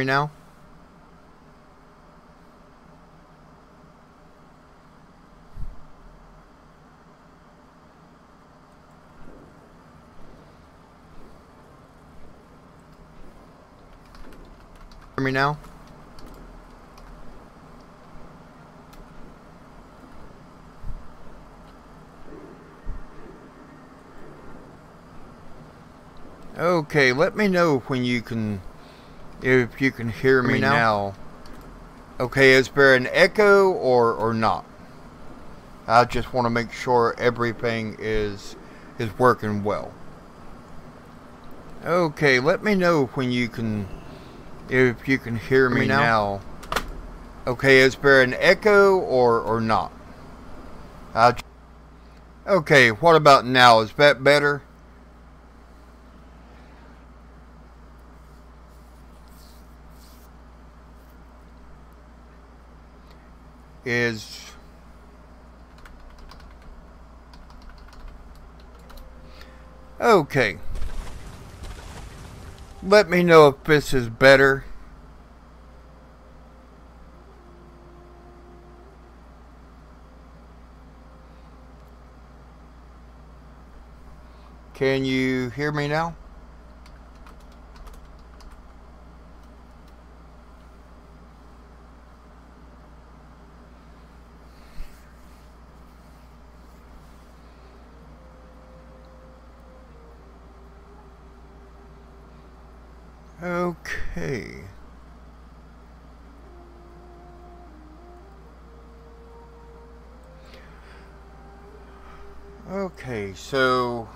me now? Hear me now? Okay, let me know when you can, if you can hear me now. Okay, is there an echo or not? I just want to make sure everything is working well. Okay, let me know when you can, if you can hear me now. Okay, is there an echo or not? Okay, what about now? Is that better? Okay. Let me know if this is better. Can you hear me now? Okay. Okay, so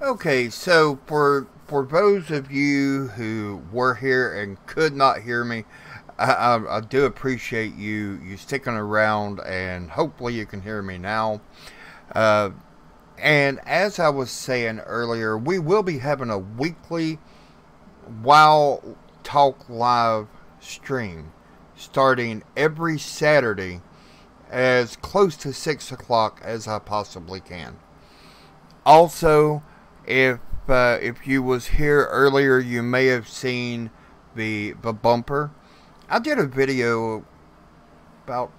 okay, so for those of you who were here and could not hear me, I do appreciate you sticking around, and hopefully you can hear me now. And as I was saying earlier, we will be having a weekly WoW Talk Live stream starting every Saturday as close to 6 o'clock as I possibly can. Also, if you was here earlier, you may have seen the bumper. I did a video about,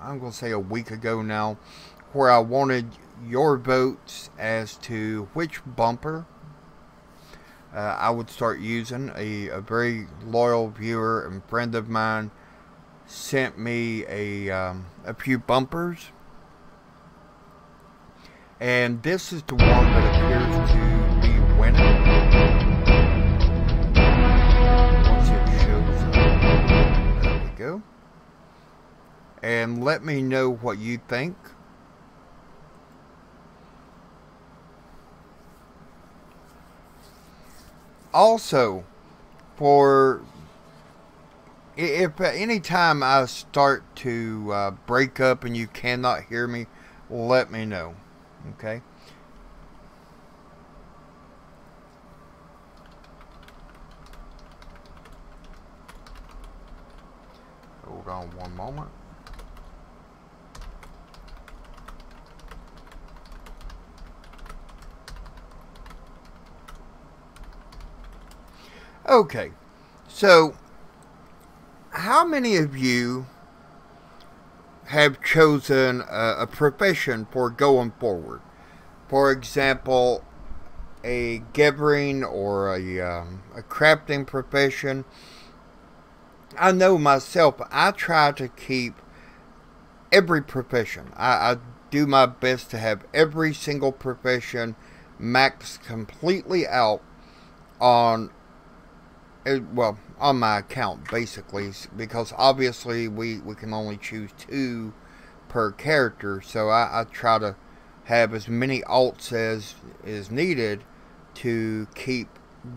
I'm going to say a week ago now, where I wanted your votes as to which bumper I would start using. A very loyal viewer and friend of mine sent me a few bumpers, and this is the one that appears to be winning. Once it shows up, there we go. And let me know what you think. Also, for if at any time I start to break up and you cannot hear me, let me know. Okay? Hold on one moment. Okay, so how many of you have chosen a profession for going forward? For example, a gathering or a crafting profession. I know myself, I try to keep every profession. I do my best to have every single profession maxed completely out on, well, on my account, basically, because obviously we can only choose 2 per character, so I try to have as many alts as is needed to keep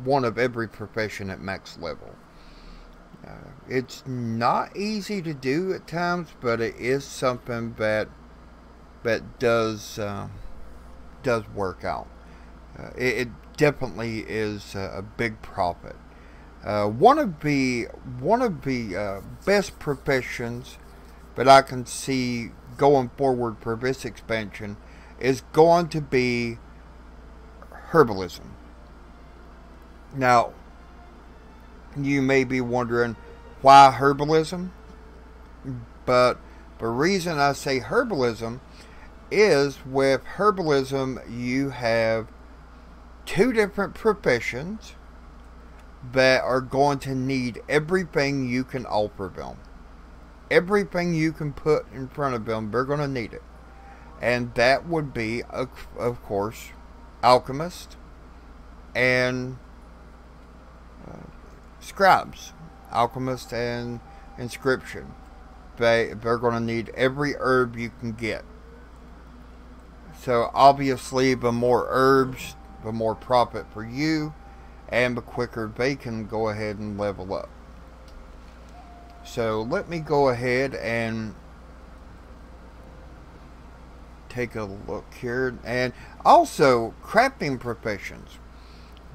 one of every profession at max level. It's not easy to do at times, but it is something that does work out. It definitely is a big profit. One of the best professions that I can see going forward for this expansion is going to be herbalism. Now, you may be wondering why herbalism, but the reason I say herbalism is with herbalism you have two different professions that are going to need everything you can offer them. Everything you can put in front of them, they're going to need it. And that would be, of course, alchemist and scribes. Alchemist and inscription. They're going to need every herb you can get. So obviously the more herbs, the more profit for you, and the quicker they can go ahead and level up. So let me go ahead and take a look here. And also crafting professions.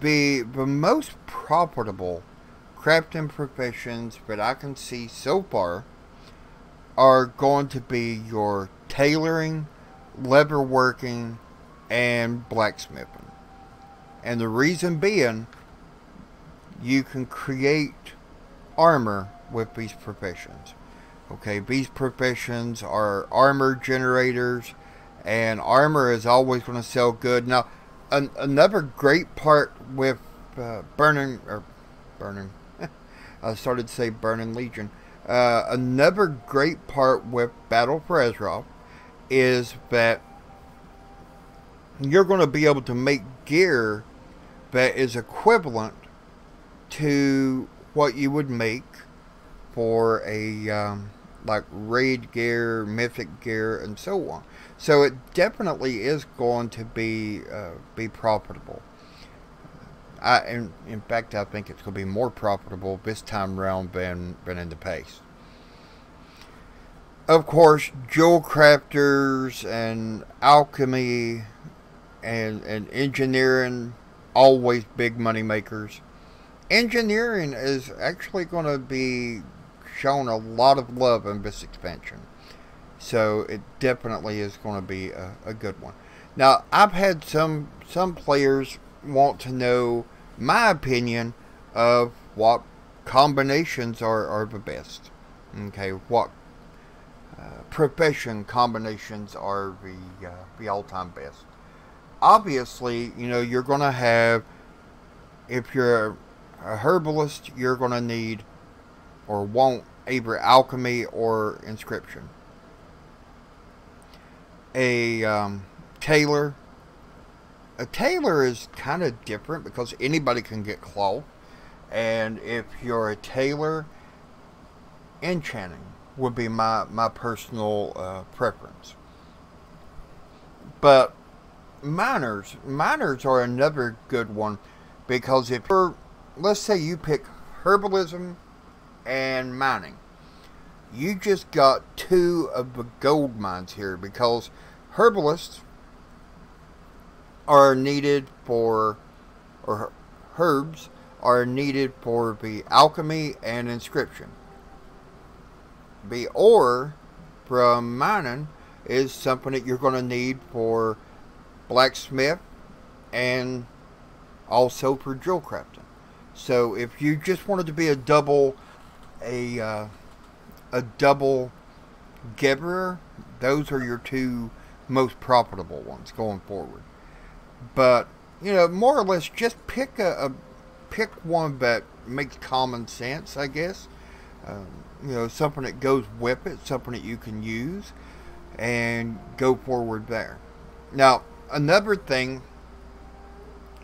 The most profitable crafting professions that I can see so far are going to be your tailoring, leatherworking, and blacksmithing. And the reason being, you can create armor with these professions. Okay, these professions are armor generators, and armor is always going to sell good. Now, another great part with burning, I started to say Burning Legion. Another great part with Battle for Azeroth is that you're going to be able to make gear that is equivalent to what you would make for a like raid gear, mythic gear, and so on. So it definitely is going to be profitable. In fact, I think it's going to be more profitable this time around than in the past. Of course, jewel crafters and alchemy and engineering, always big money makers. Engineering is actually going to be shown a lot of love in this expansion. So it definitely is going to be a good one. Now, I've had some players want to know my opinion of what combinations are the best. Okay, what profession combinations are the all-time best. Obviously, you know, you're going to have, if you're a herbalist, you're going to need or want either alchemy or inscription. A tailor is kind of different because anybody can get cloth, and if you're a tailor, enchanting would be my personal preference. But miners are another good one, because if you're, let's say you pick herbalism and mining, you just got two of the gold mines here, because herbalists are needed for, or herbs are needed for the alchemy and inscription. The ore from mining is something that you're going to need for blacksmith and also for jewel crafting. So if you just wanted to be a double gatherer, those are your two most profitable ones going forward. But you know, more or less, just pick pick one that makes common sense, I guess. You know, something that goes with it, something that you can use, and go forward there. Now, another thing,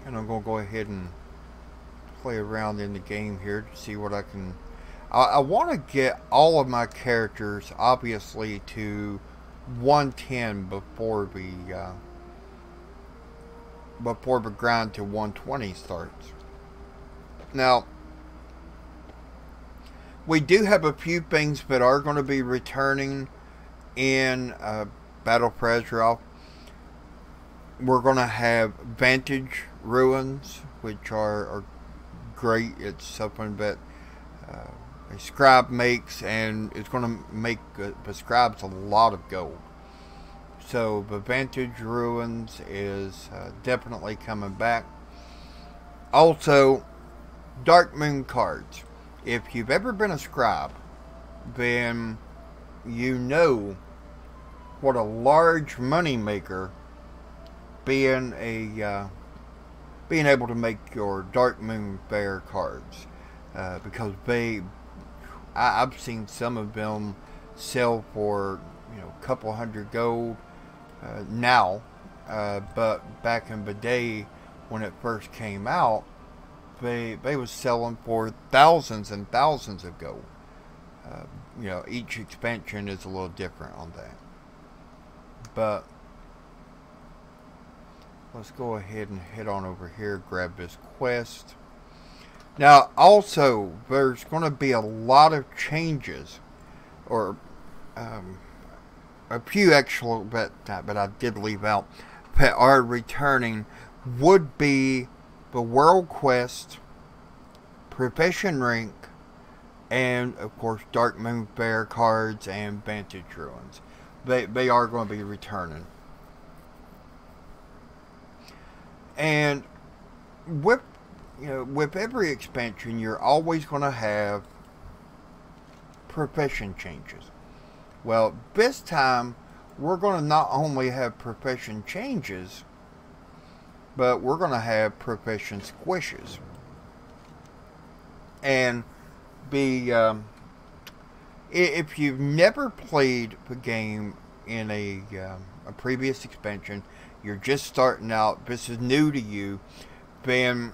and I'm going to go ahead and play around in the game here to see what I can. I want to get all of my characters, obviously, to 110 before the grind to 120 starts. Now, we do have a few things that are going to be returning in Battle for Azeroth. we're going to have Vantage Ruins, which are great. It's something that a scribe makes, and it's going to make the scribes a lot of gold. So the Vantage Ruins is definitely coming back. Also, Dark Moon cards. If you've ever been a scribe, then you know what a large money maker being able to make your Dark Moon Fair cards, because I've seen some of them sell for a couple hundred gold now, but back in the day when it first came out, they was selling for thousands and thousands of gold. Each expansion is a little different on that. But let's go ahead and head on over here, grab this quest. Now, also, there's going to be a lot of changes, or a few actual that I did leave out, that are returning, would be the World Quest, Profession Rank, and of course Dark Moon Fair cards and Vantage Ruins. They are going to be returning. And with every expansion, you're always going to have profession changes. Well, this time we're going to not only have profession changes, but we're going to have profession squishes. And if you've never played the game in a previous expansion, you're just starting out, this is new to you, then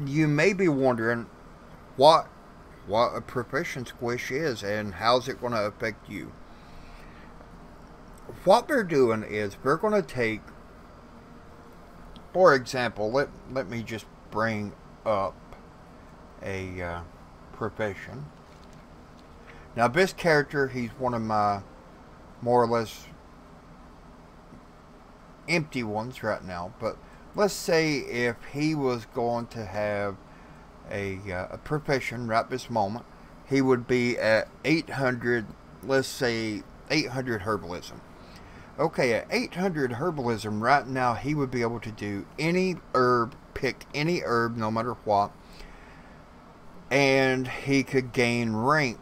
you may be wondering what a profession squish is and how's it going to affect you. What they're doing is they're going to take, for example, let me just bring up a profession. Now this character, he's one of my more or less empty ones right now, but let's say if he was going to have a profession right this moment, he would be at 800, let's say 800 herbalism. Okay, at 800 herbalism right now, he would be able to do any herb, pick any herb no matter what, and he could gain rank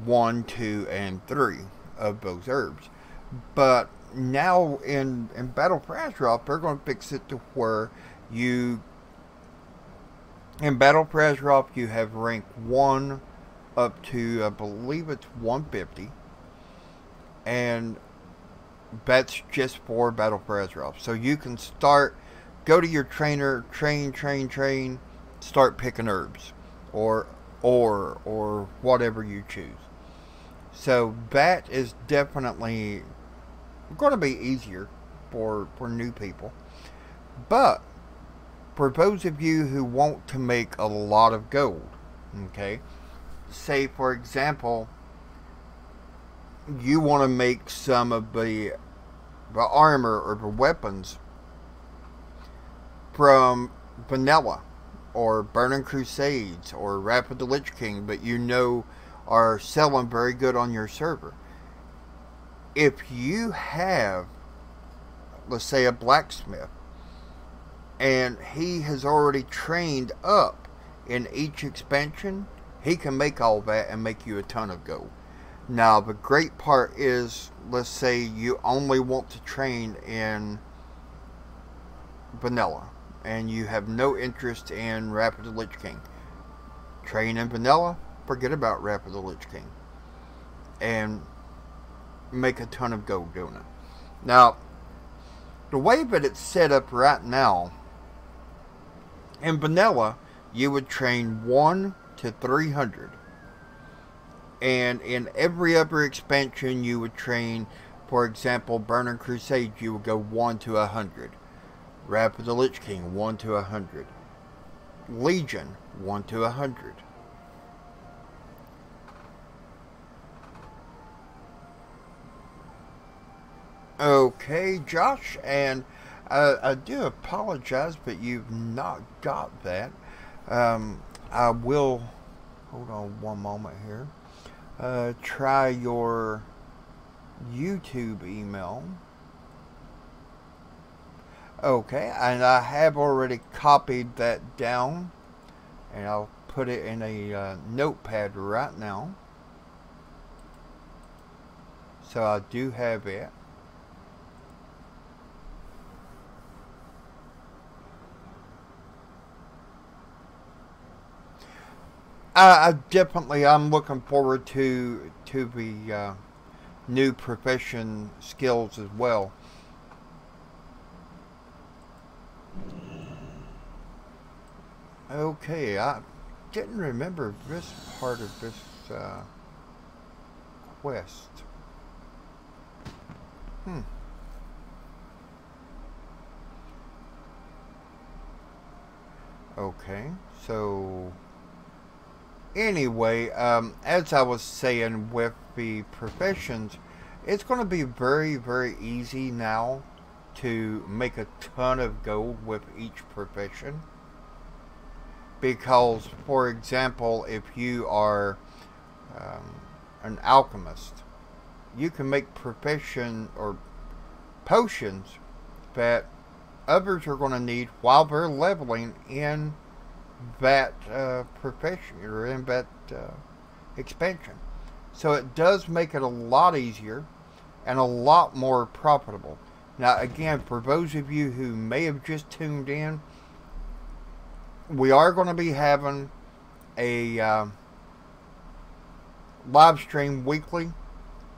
1, 2, and 3 of those herbs. But now in Battle for Azeroth, they're going to fix it to where in Battle for Azeroth, you have rank 1 up to, I believe it's 150. And that's just for Battle for Azeroth. So you can go to your trainer, train, start picking herbs. Or whatever you choose. So that is definitely going to be easier for new people. But for those of you who want to make a lot of gold, okay, say for example, you want to make some of the armor or the weapons from vanilla, or Burning Crusades, or Wrath of the Lich King, but are selling very good on your server. If you have, let's say, a blacksmith, and he has already trained up in each expansion, he can make all that and make you a ton of gold. Now, the great part is, let's say you only want to train in vanilla, and you have no interest in Wrath of the Lich King. Train in vanilla, forget about Wrath of the Lich King, and make a ton of gold doing it. Now, the way that it's set up right now, in vanilla, you would train 1 to 300. And in every other expansion, you would train, for example, Burning Crusade, you would go 1 to 100. Wrath of the Lich King, 1 to 100. Legion, 1 to 100. Okay, Josh, and I do apologize, but you've not got that. I will, hold on one moment here. Try your YouTube email. Okay, and I have already copied that down, and I'll put it in a notepad right now. So I do have it. I'm looking forward to the new profession skills as well. Okay, I didn't remember this part of this quest. Hmm. Okay, so anyway, as I was saying with the professions, it's going to be very, very easy now to make a ton of gold with each profession. Because, for example, if you are an alchemist, you can make profession or potions that others are going to need while they're leveling in that profession or in that expansion. So it does make it a lot easier and a lot more profitable. Now, again, for those of you who may have just tuned in, we are going to be having a live stream weekly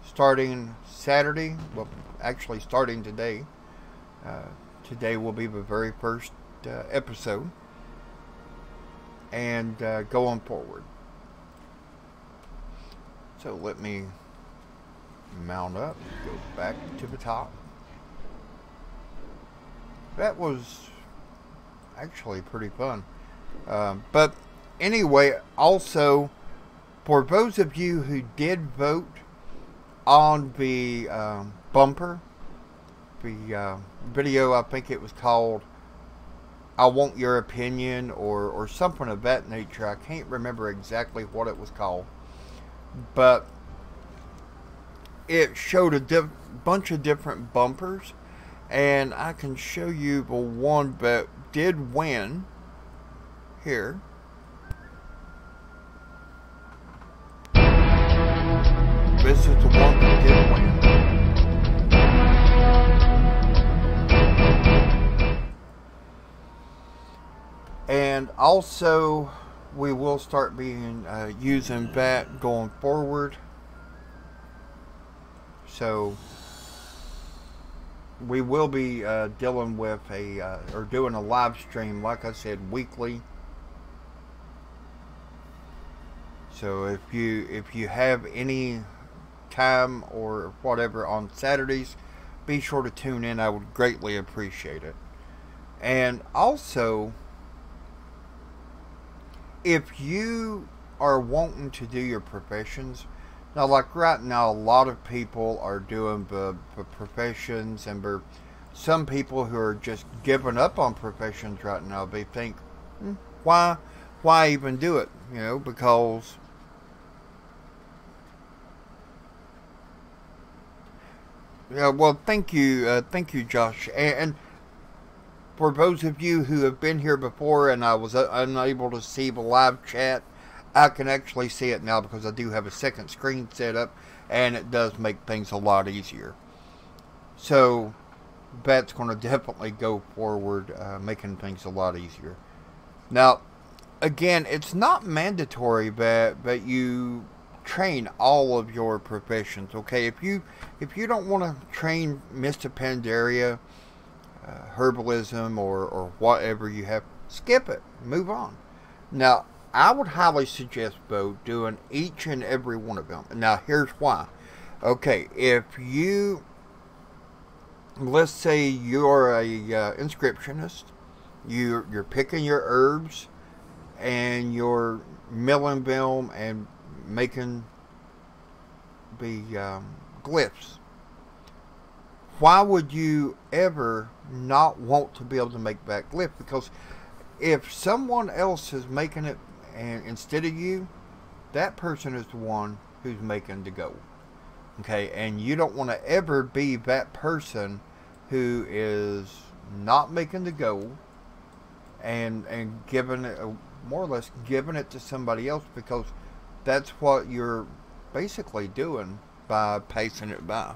starting Saturday. Well, actually starting today. Today will be the very first episode. And going forward. So let me mount up, go back to the top. That was actually pretty fun. But anyway, also, for those of you who did vote on the bumper, the video, I think it was called I Want Your Opinion or something of that nature. I can't remember exactly what it was called. But it showed a bunch of different bumpers. And I can show you the one that did win here. This is the one that did win. And also, we will start being using that going forward. So we will be dealing with or doing a live stream, like I said, weekly. So if you have any time or whatever on Saturdays, be sure to tune in. I would greatly appreciate it. And also, if you are wanting to do your professions, now like right now, a lot of people are doing the professions, and some people who are just giving up on professions right now. They think, why even do it? You know, because yeah. Well, thank you, Josh, and for those of you who have been here before and I was unable to see the live chat, I can actually see it now because I do have a second screen set up, and it does make things a lot easier. So that's going to definitely go forward, making things a lot easier. Now, again, it's not mandatory that you train all of your professions. Okay, if you don't want to train Mr. Pandaria, herbalism, or whatever you have, skip it, move on. Now, I would highly suggest, though, doing each and every one of them. Now, here's why. Okay, if you, let's say you're a inscriptionist, you're picking your herbs and you're milling them and making the glyphs why would you ever not want to be able to make that glyph? Because if someone else is making it and instead of you, that person is the one who's making the gold. Okay, and you don't want to ever be that person who is not making the gold and giving it, more or less giving it to somebody else, because that's what you're basically doing by passing it by.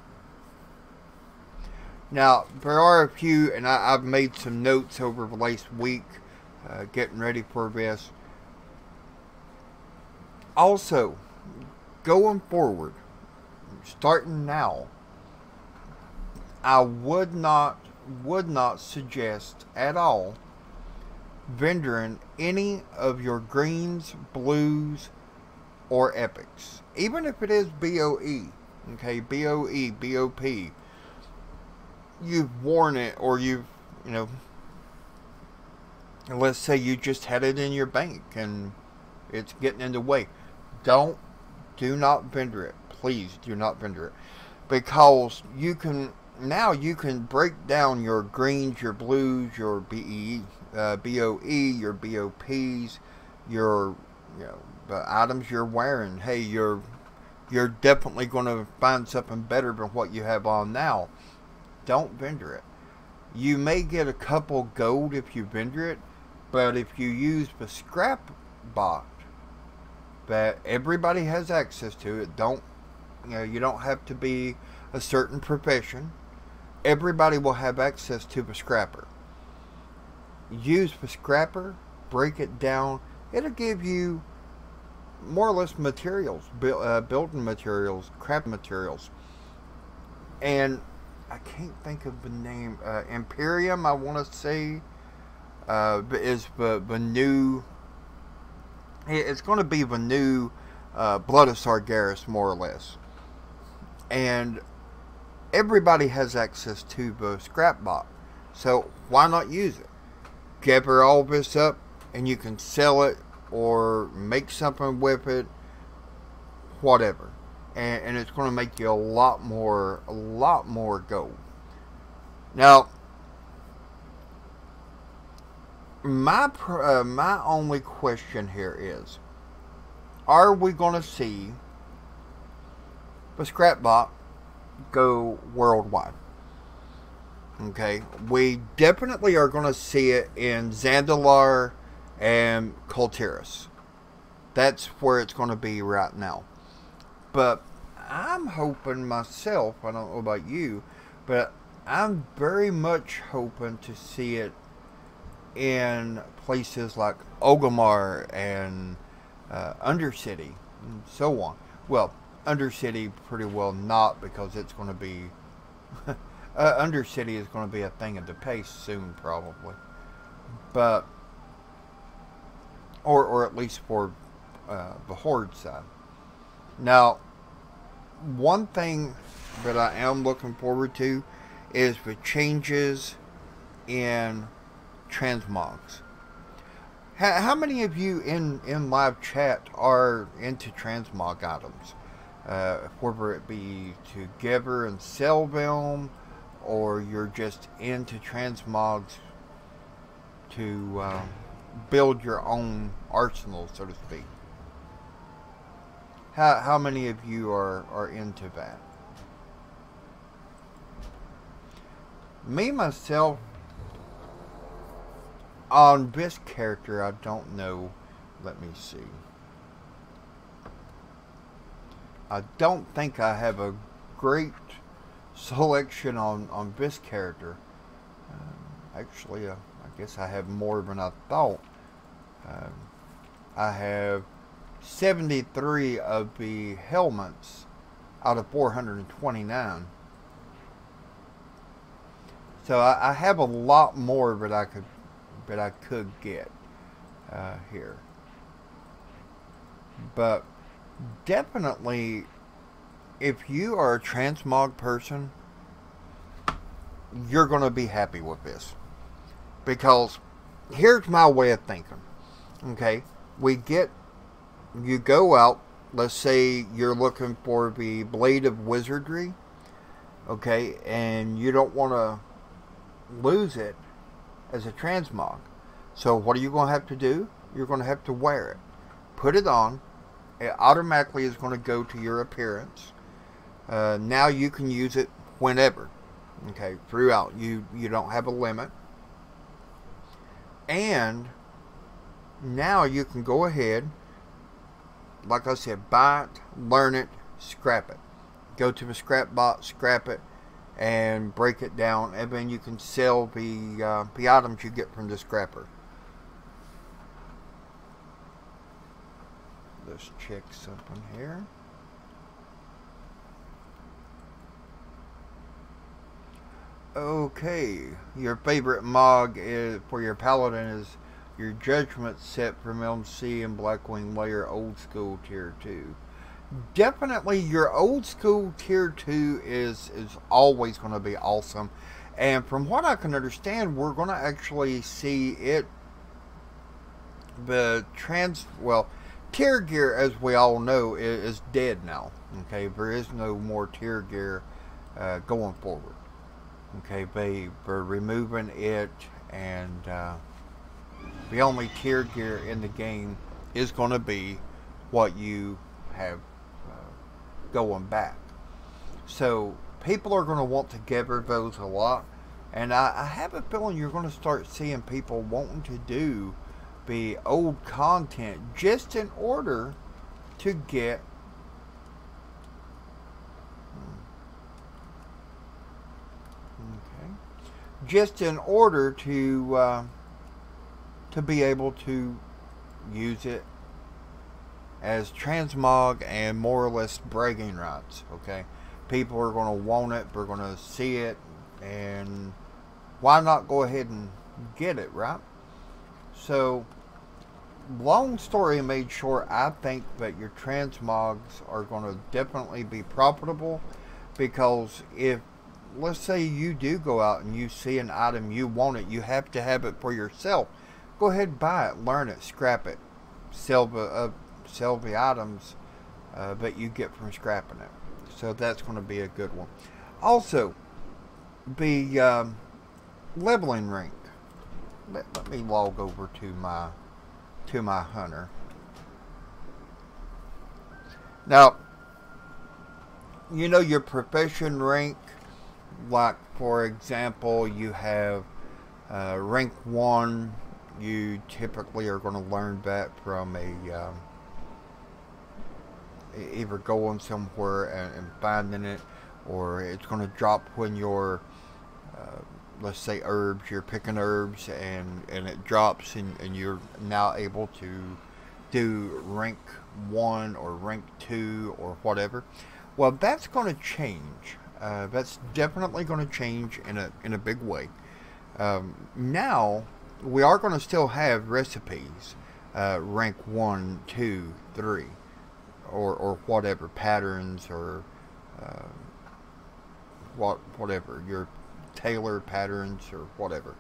Now, there are a few, and I've made some notes over the last week getting ready for this. Also, going forward, starting now, I would not suggest at all vendoring any of your greens, blues, or epics. Even if it is BOE, okay, BOE, BOP, you've worn it, or you've, you know, let's say you just had it in your bank and it's getting in the way. Do not vendor it. Please do not vendor it. Because you can break down your greens, your blues, your BOE, your BOPs, your, you know, the items you're wearing. Hey, you're definitely going to find something better than what you have on now. Don't vendor it. You may get a couple gold if you vendor it, but if you use the scrap bot that everybody has access to, you don't have to be a certain profession. Everybody will have access to the scrapper. Use the scrapper, break it down. It'll give you more or less materials, building materials, craft materials. And I can't think of the name. Imperium, I want to say, is the new. It's going to be the new Blood of Sargeras, more or less. And everybody has access to the scrap bot. So why not use it? Gather all this up and you can sell it or make something with it. Whatever. And it's going to make you a lot more gold. Now, my only question here is, are we going to see the scrap bot go worldwide? Okay, we definitely are going to see it in Zandalar and Kultiris. That's where it's going to be right now. But I'm hoping myself, I don't know about you, but I'm very much hoping to see it in places like Orgrimmar and Undercity and so on. Well, Undercity pretty well not, because it's going to be Undercity is going to be a thing of the past soon, probably. But or at least for the Horde side. Now, one thing that I am looking forward to is the changes in transmogs. How many of you in live chat are into transmog items? Whether it be to gather and sell them, or you're just into transmogs to build your own arsenal, so to speak. How many of you are into that? Me, myself, on this character, I don't know. Let me see. I don't think I have a great selection on this character. Actually, I guess I have more than I thought. I have 73 of the helmets out of 429. So I have a lot more that I could get here. But definitely, if you are a transmog person, you're going to be happy with this. Because here's my way of thinking. Okay, you go out, let's say you're looking for the Blade of Wizardry. okay, and you don't want to lose it as a transmog. So what are you going to have to do? You're going to have to wear it. Put it on. It automatically is going to go to your appearance. Now you can use it whenever. Okay, throughout. You don't have a limit. And now you can go ahead, like I said, buy it, learn it, scrap it. Go to the scrap box, scrap it, and break it down, and then you can sell the items you get from the scrapper. Let's check something here. Okay, your favorite mog is for your paladin is your judgment set from MC and Blackwing Layer Old School Tier 2. Definitely your Old School Tier 2 is always going to be awesome. And from what I can understand, we're going to actually see it, tier gear, as we all know, is dead now. Okay, there is no more tier gear going forward. Okay, they're removing it, and the only tier gear in the game is going to be what you have going back. So people are going to want to gather those a lot, and I have a feeling you're going to start seeing people wanting to do the old content just in order to get just in order to be able to use it as transmog and more or less bragging rights. Okay, people are going to want it, they're going to see it, and why not go ahead and get it, right? So, long story made short, I think that your transmogs are going to definitely be profitable, because if, let's say you do go out and you see an item, you want it, you have to have it for yourself, go ahead and buy it, learn it, scrap it, sell the items that you get from scrapping it. So that's going to be a good one. Also, the leveling rank. Let me log over to my hunter. Now, you know your profession rank. Like, for example, you have rank 1. You typically are going to learn that from either going somewhere and finding it, or it's going to drop when you're, let's say herbs, you're picking herbs, and it drops, and you're now able to do rank 1 or rank 2 or whatever. Well, that's going to change. That's definitely going to change in a big way. Now, we are going to still have recipes, rank 1, 2, 3, or whatever, patterns, or whatever, your tailored patterns or whatever.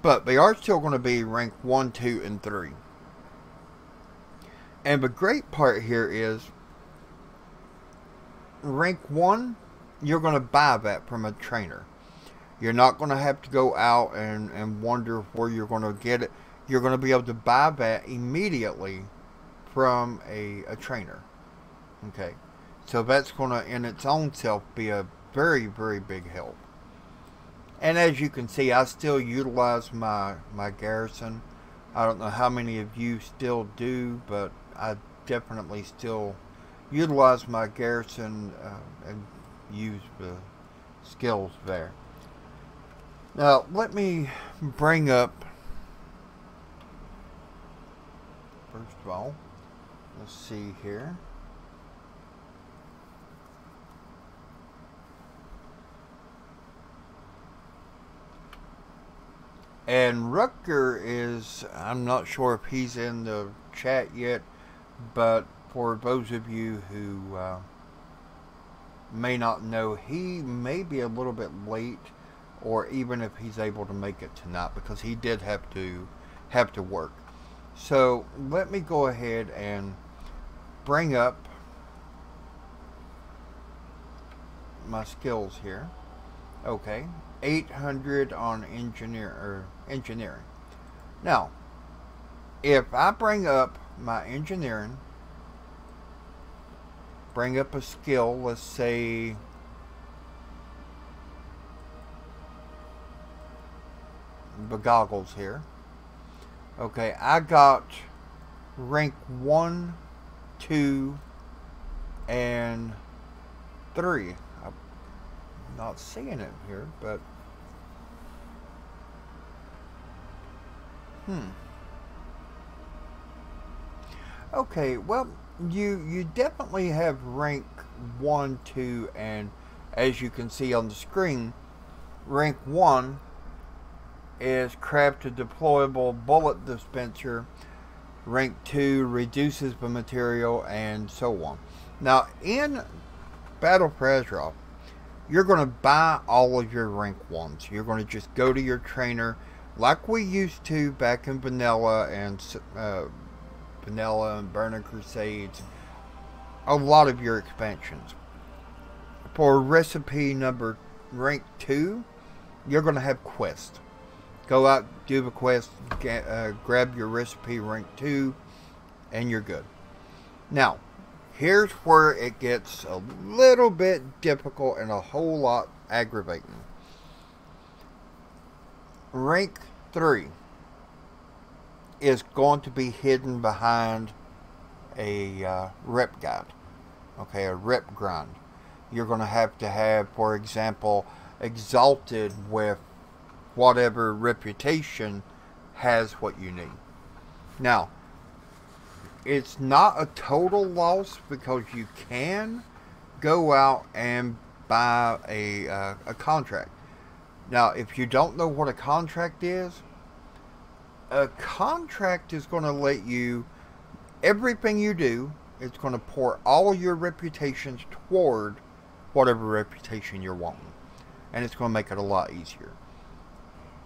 But they are still going to be rank 1, 2, and 3. And the great part here is, rank 1, you're going to buy that from a trainer. You're not going to have to go out and wonder where you're going to get it. You're going to be able to buy that immediately from a trainer. Okay, so that's going to in its own self be a very, very big help. And as you can see, I still utilize my garrison. I don't know how many of you still do, but I definitely still utilize my garrison and use the skills there. Now, let me bring up, first of all, let's see here. And Rutger is, I'm not sure if he's in the chat yet, but for those of you who may not know, he may be a little bit late, or even if he's able to make it tonight, because he did have to work. So let me go ahead and bring up my skills here. Okay, 800 on engineering. Now, if I bring up my engineering, bring up a skill, let's say the goggles here. Okay, I got rank 1, 2, and 3. I'm not seeing it here, but okay, well, you definitely have rank 1, 2, and as you can see on the screen, rank 1 is craft a deployable bullet dispenser. Rank 2 reduces the material, and so on. Now, in Battle for Azeroth, you're going to buy all of your rank 1s. You're going to just go to your trainer like we used to back in Vanilla and Burning Crusades. A lot of your expansions. For recipe number rank 2, you're going to have quest. Go out, do the quest, grab your recipe rank 2, and you're good. Now, here's where it gets a little bit difficult and a whole lot aggravating. Rank 3 is going to be hidden behind a rep guide. Okay, a rep grind. You're going to have, for example, Exalted with whatever reputation has what you need. Now, it's not a total loss because you can go out and buy a contract. Now, if you don't know what a contract is going to let you, everything you do, it's going to pour all your reputations toward whatever reputation you're wanting. And it's going to make it a lot easier.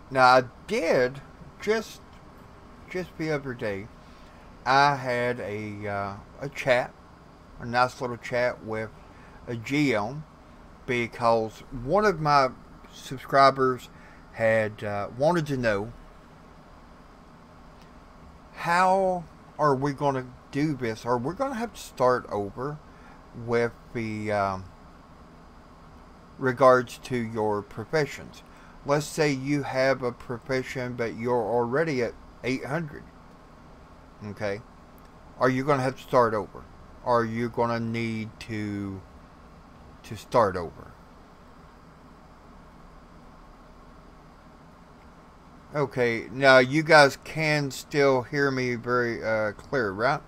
Now, I did, just the other day, I had a chat, a nice little chat with a GM, because one of my subscribers had wanted to know, how are we going to do this? Are we going to have to start over with the regards to your professions? Let's say you have a profession, but you're already at 800. Okay? Are you going to have to start over? Are you going to need to start over? Okay, now you guys can still hear me very clear, right?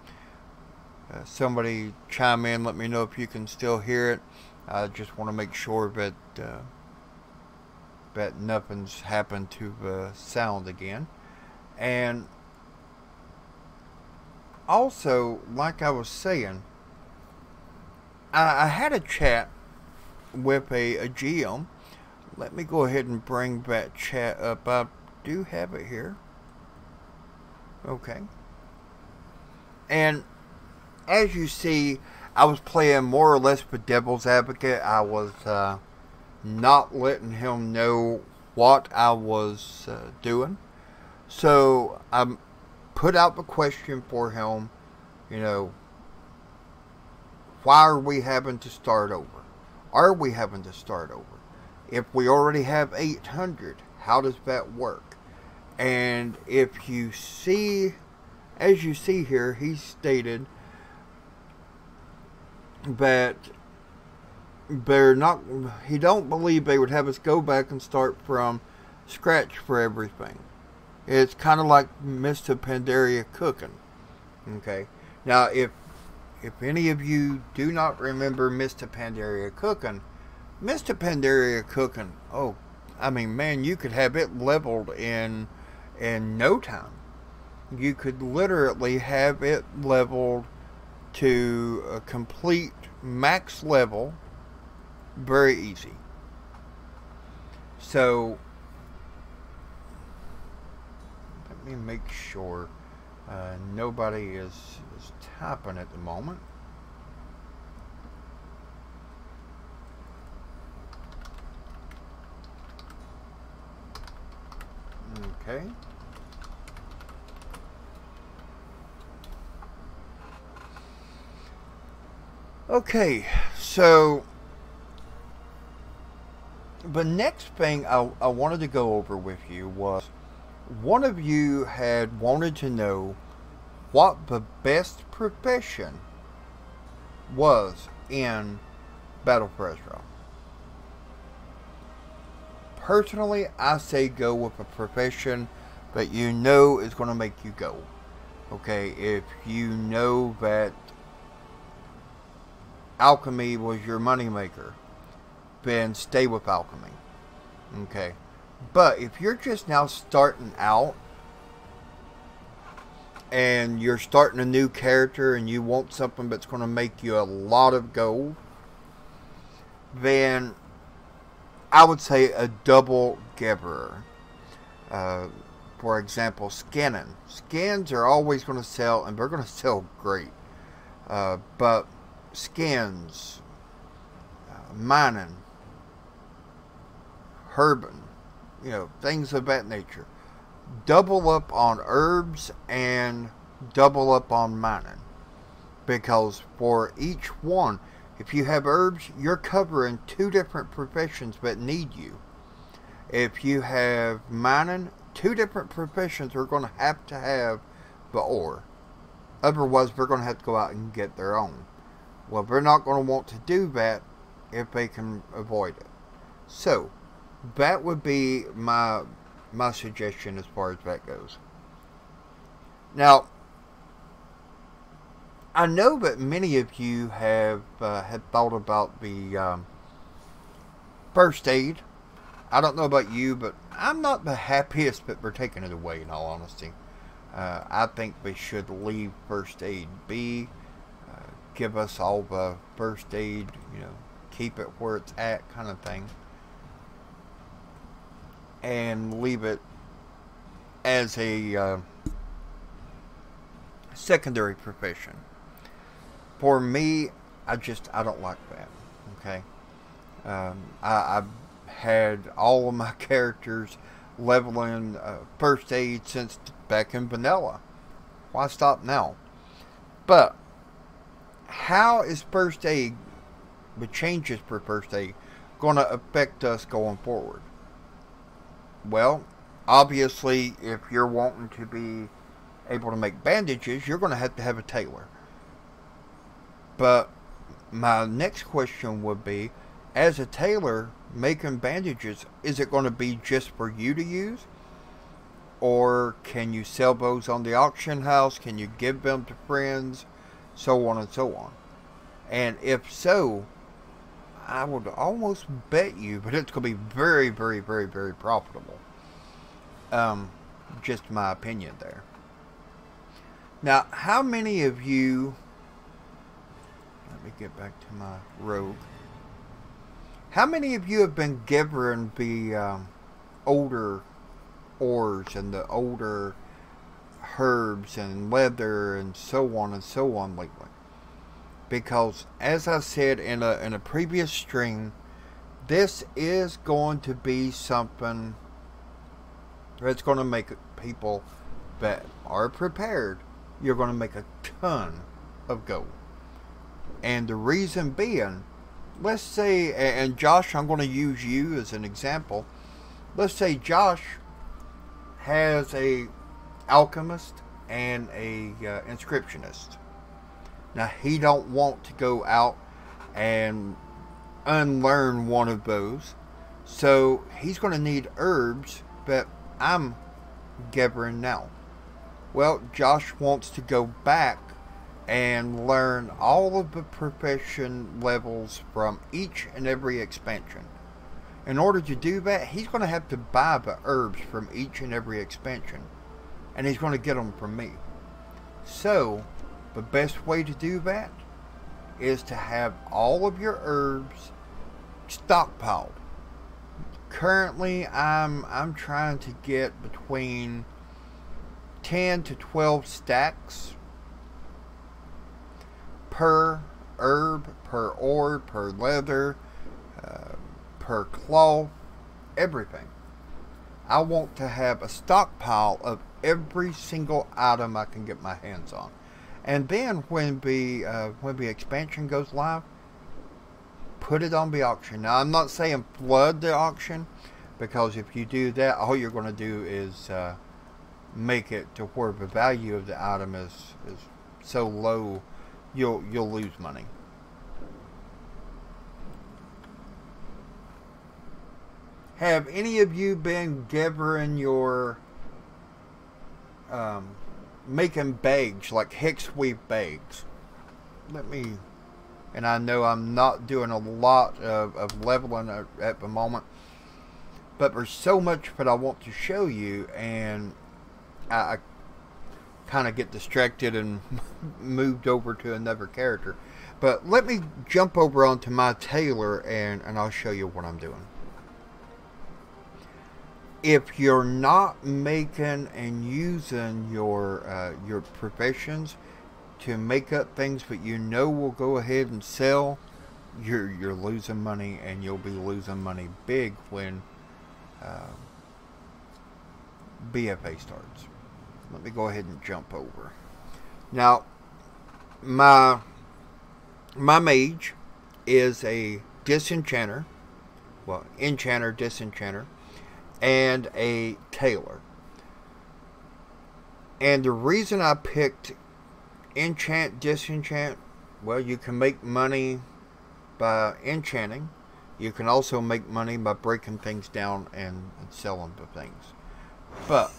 Somebody chime in, let me know if you can still hear it. I just want to make sure that that nothing's happened to the sound again. And also, like I was saying, I had a chat with a GM. Let me go ahead and bring that chat up. I do have it here. Okay. And as you see, I was playing more or less for devil's advocate. I was not letting him know what I was doing. So I put out the question for him, you know, why are we having to start over? Are we having to start over? If we already have 800, how does that work? And if you see, as you see here, he stated that he don't believe they would have us go back and start from scratch for everything. It's kind of like Mr. Pandaria cooking. Okay. Now, if any of you do not remember Mr. Pandaria cooking, oh, I mean, man, you could have it leveled in no time. You could literally have it leveled to a complete max level very easy. So let me make sure nobody is typing at the moment. Okay. Okay, so the next thing I wanted to go over with you was one of you had wanted to know what the best profession was in Battle for Azeroth. Personally, I say go with a profession that you know is going to make you go. Okay, if you know that alchemy was your moneymaker, then stay with alchemy. Okay, but if you're just now starting out and you're starting a new character and you want something that's going to make you a lot of gold, then I would say a double Geberer. For example, skinning. Skins are always going to sell, and they're going to sell great. But skins, mining, herbing, things of that nature. Double up on herbs and double up on mining. Because for each one, if you have herbs, you're covering 2 different professions that need you. If you have mining, 2 different professions are going to have the ore. Otherwise, they're going to have to go out and get their own. Well, they're not going to want to do that if they can avoid it. So, that would be my suggestion as far as that goes. Now, I know that many of you have had thought about the first aid. I don't know about you, but I'm not the happiest that we're taking it away, in all honesty. I think we should leave first aid be. Give us all the first aid, keep it where it's at kind of thing. And leave it as a secondary profession. For me, I don't like that. Okay, I've had all of my characters leveling first aid since back in vanilla. Why stop now? But how is first aid, the changes for first aid, going to affect us going forward? Well, obviously, if you're wanting to be able to make bandages, you're going to have a tailor. But my next question would be, as a tailor making bandages, is it going to be just for you to use? Or can you sell those on the auction house? Can you give them to friends? So on and so on. And if so, I would almost bet you, but it's going to be very, very, very, very profitable. Just my opinion there. Now, how many of you... Let me get back to my rogue. How many of you have been given the older ores and the older herbs and leather and so on lately? Because, as I said in a previous stream, this is going to be something that's going to make people that are prepared, you're going to make a ton of gold. And the reason being, let's say, and Josh, I'm going to use you as an example. Let's say Josh has a alchemist and a inscriptionist. Now, he don't want to go out and unlearn one of those. So, he's going to need herbs that I'm gathering now. Well, Josh wants to go back and learn all of the profession levels from each and every expansion. In order to do that, he's going to have to buy the herbs from each and every expansion. And he's going to get them from me. So, the best way to do that is to have all of your herbs stockpiled. Currently, I'm trying to get between 10 to 12 stacks per herb, per ore, per leather, per cloth, everything. I want to have a stockpile of every single item I can get my hands on. And then when the expansion goes live, put it on the auction. Now, I'm not saying flood the auction, because if you do that, all you're going to do is make it to where the value of the item is so low, you'll lose money. Have any of you been gathering your making bags, like hex weave bags? And I know I'm not doing a lot of leveling at the moment, but there's so much that I want to show you, and I kind of get distracted and moved over to another character. But let me jump over onto my tailor, and I'll show you what I'm doing. If you're not making and using your professions to make up things that you know will go ahead and sell, you're losing money, and you'll be losing money big when BFA starts. Let me go ahead and jump over. Now, my mage is a disenchanter, well, enchanter, disenchanter, and a tailor. And the reason I picked enchant, disenchant, well, you can make money by enchanting. You can also make money by breaking things down and selling the things. But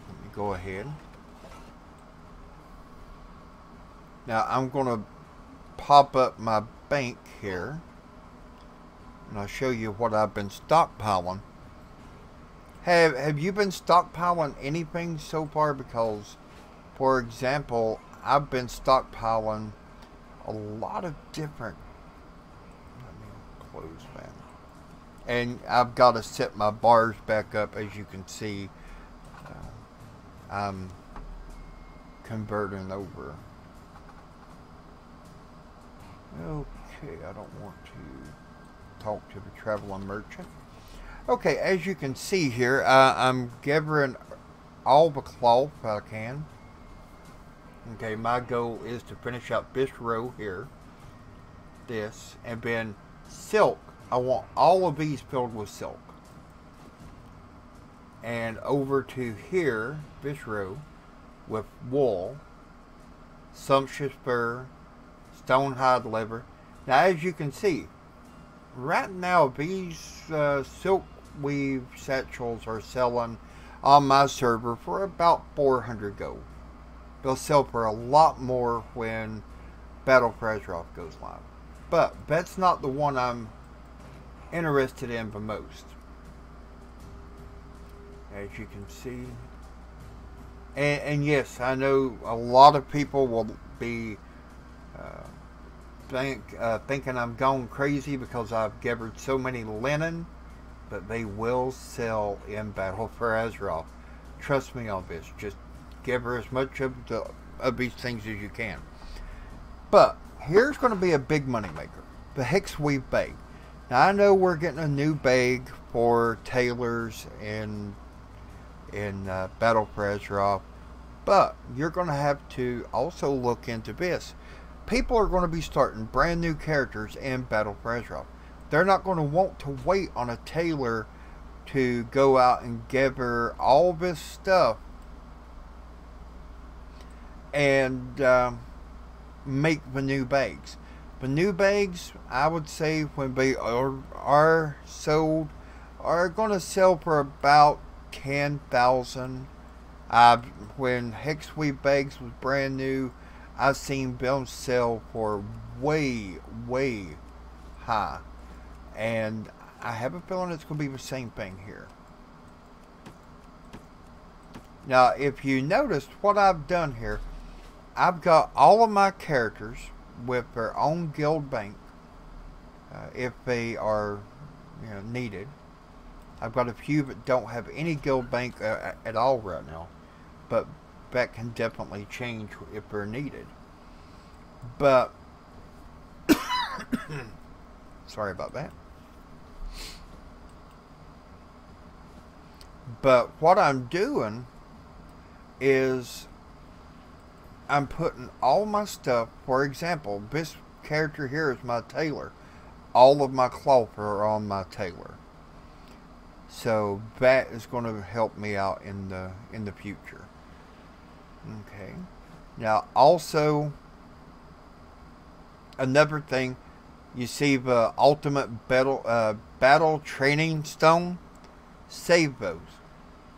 let me go ahead. Now I'm going to pop up my bank here, and I'll show you what I've been stockpiling. Have you been stockpiling anything so far? Because, for example, I've been stockpiling a lot of different... Let me close that. And I've got to set my bars back up. As you can see, I'm converting over. Okay, I don't want to talk to the traveling merchant. Okay, as you can see here, I'm gathering all the cloth I can. Okay, my goal is to finish up this row here, this, and then silk. I want all of these filled with silk. And over to here, this row, with wool, sumptuous fur, stone hide leather. Now, as you can see, right now these silk weave satchels are selling on my server for about 400 gold. They'll sell for a lot more when Battle for Azeroth goes live. But that's not the one I'm interested in the most. As you can see. And yes, I know a lot of people will be thinking I'm gone crazy because I've gathered so many linen, but they will sell in Battle for Azeroth. Trust me on this. Just gather as much of these things as you can. But here's going to be a big money maker: the Hex Weave bag. Now I know we're getting a new bag for tailors in Battle for Azeroth, but you're going to have to also look into this. People are going to be starting brand new characters in Battle for Azeroth. They're not going to want to wait on a tailor to go out and gather all this stuff and make the new bags. The new bags, I would say, when they are sold, are going to sell for about 10,000. When Hexweave bags was brand new, I've seen them sell for way high, and I have a feeling it's going to be the same thing here. Now, if you noticed what I've done here, I've got all of my characters with their own guild bank, if they are, needed. I've got a few that don't have any guild bank at all right now, but that can definitely change if they're needed. But sorry about that. But what I'm doing is I'm putting all my stuff, for example, this character here is my tailor. All of my cloth are on my tailor. So that is going to help me out in the future. Okay. Now also another thing, you see the ultimate battle training stone. Save those.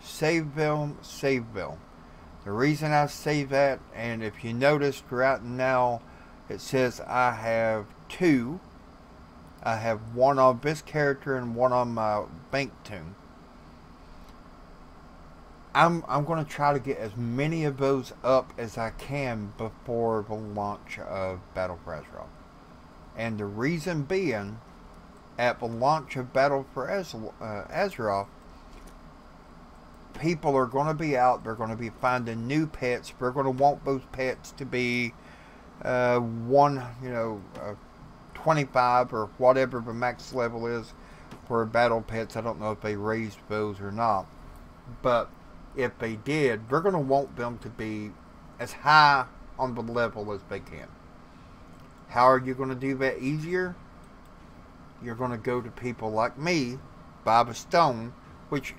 Save them. Save them. The reason I say that, and if you notice right now, it says I have two. I have one on this character and one on my bank tune. I'm going to try to get as many of those up as I can before the launch of Battle for Azeroth. And the reason being, at the launch of Battle for Azeroth, people are going to be out. They're going to be finding new pets. They're going to want those pets to be 25 or whatever the max level is for battle pets. I don't know if they raised those or not, but if they did, they're going to want them to be as high on the level as they can. How are you going to do that easier? You're going to go to people like me, buy the stone, which,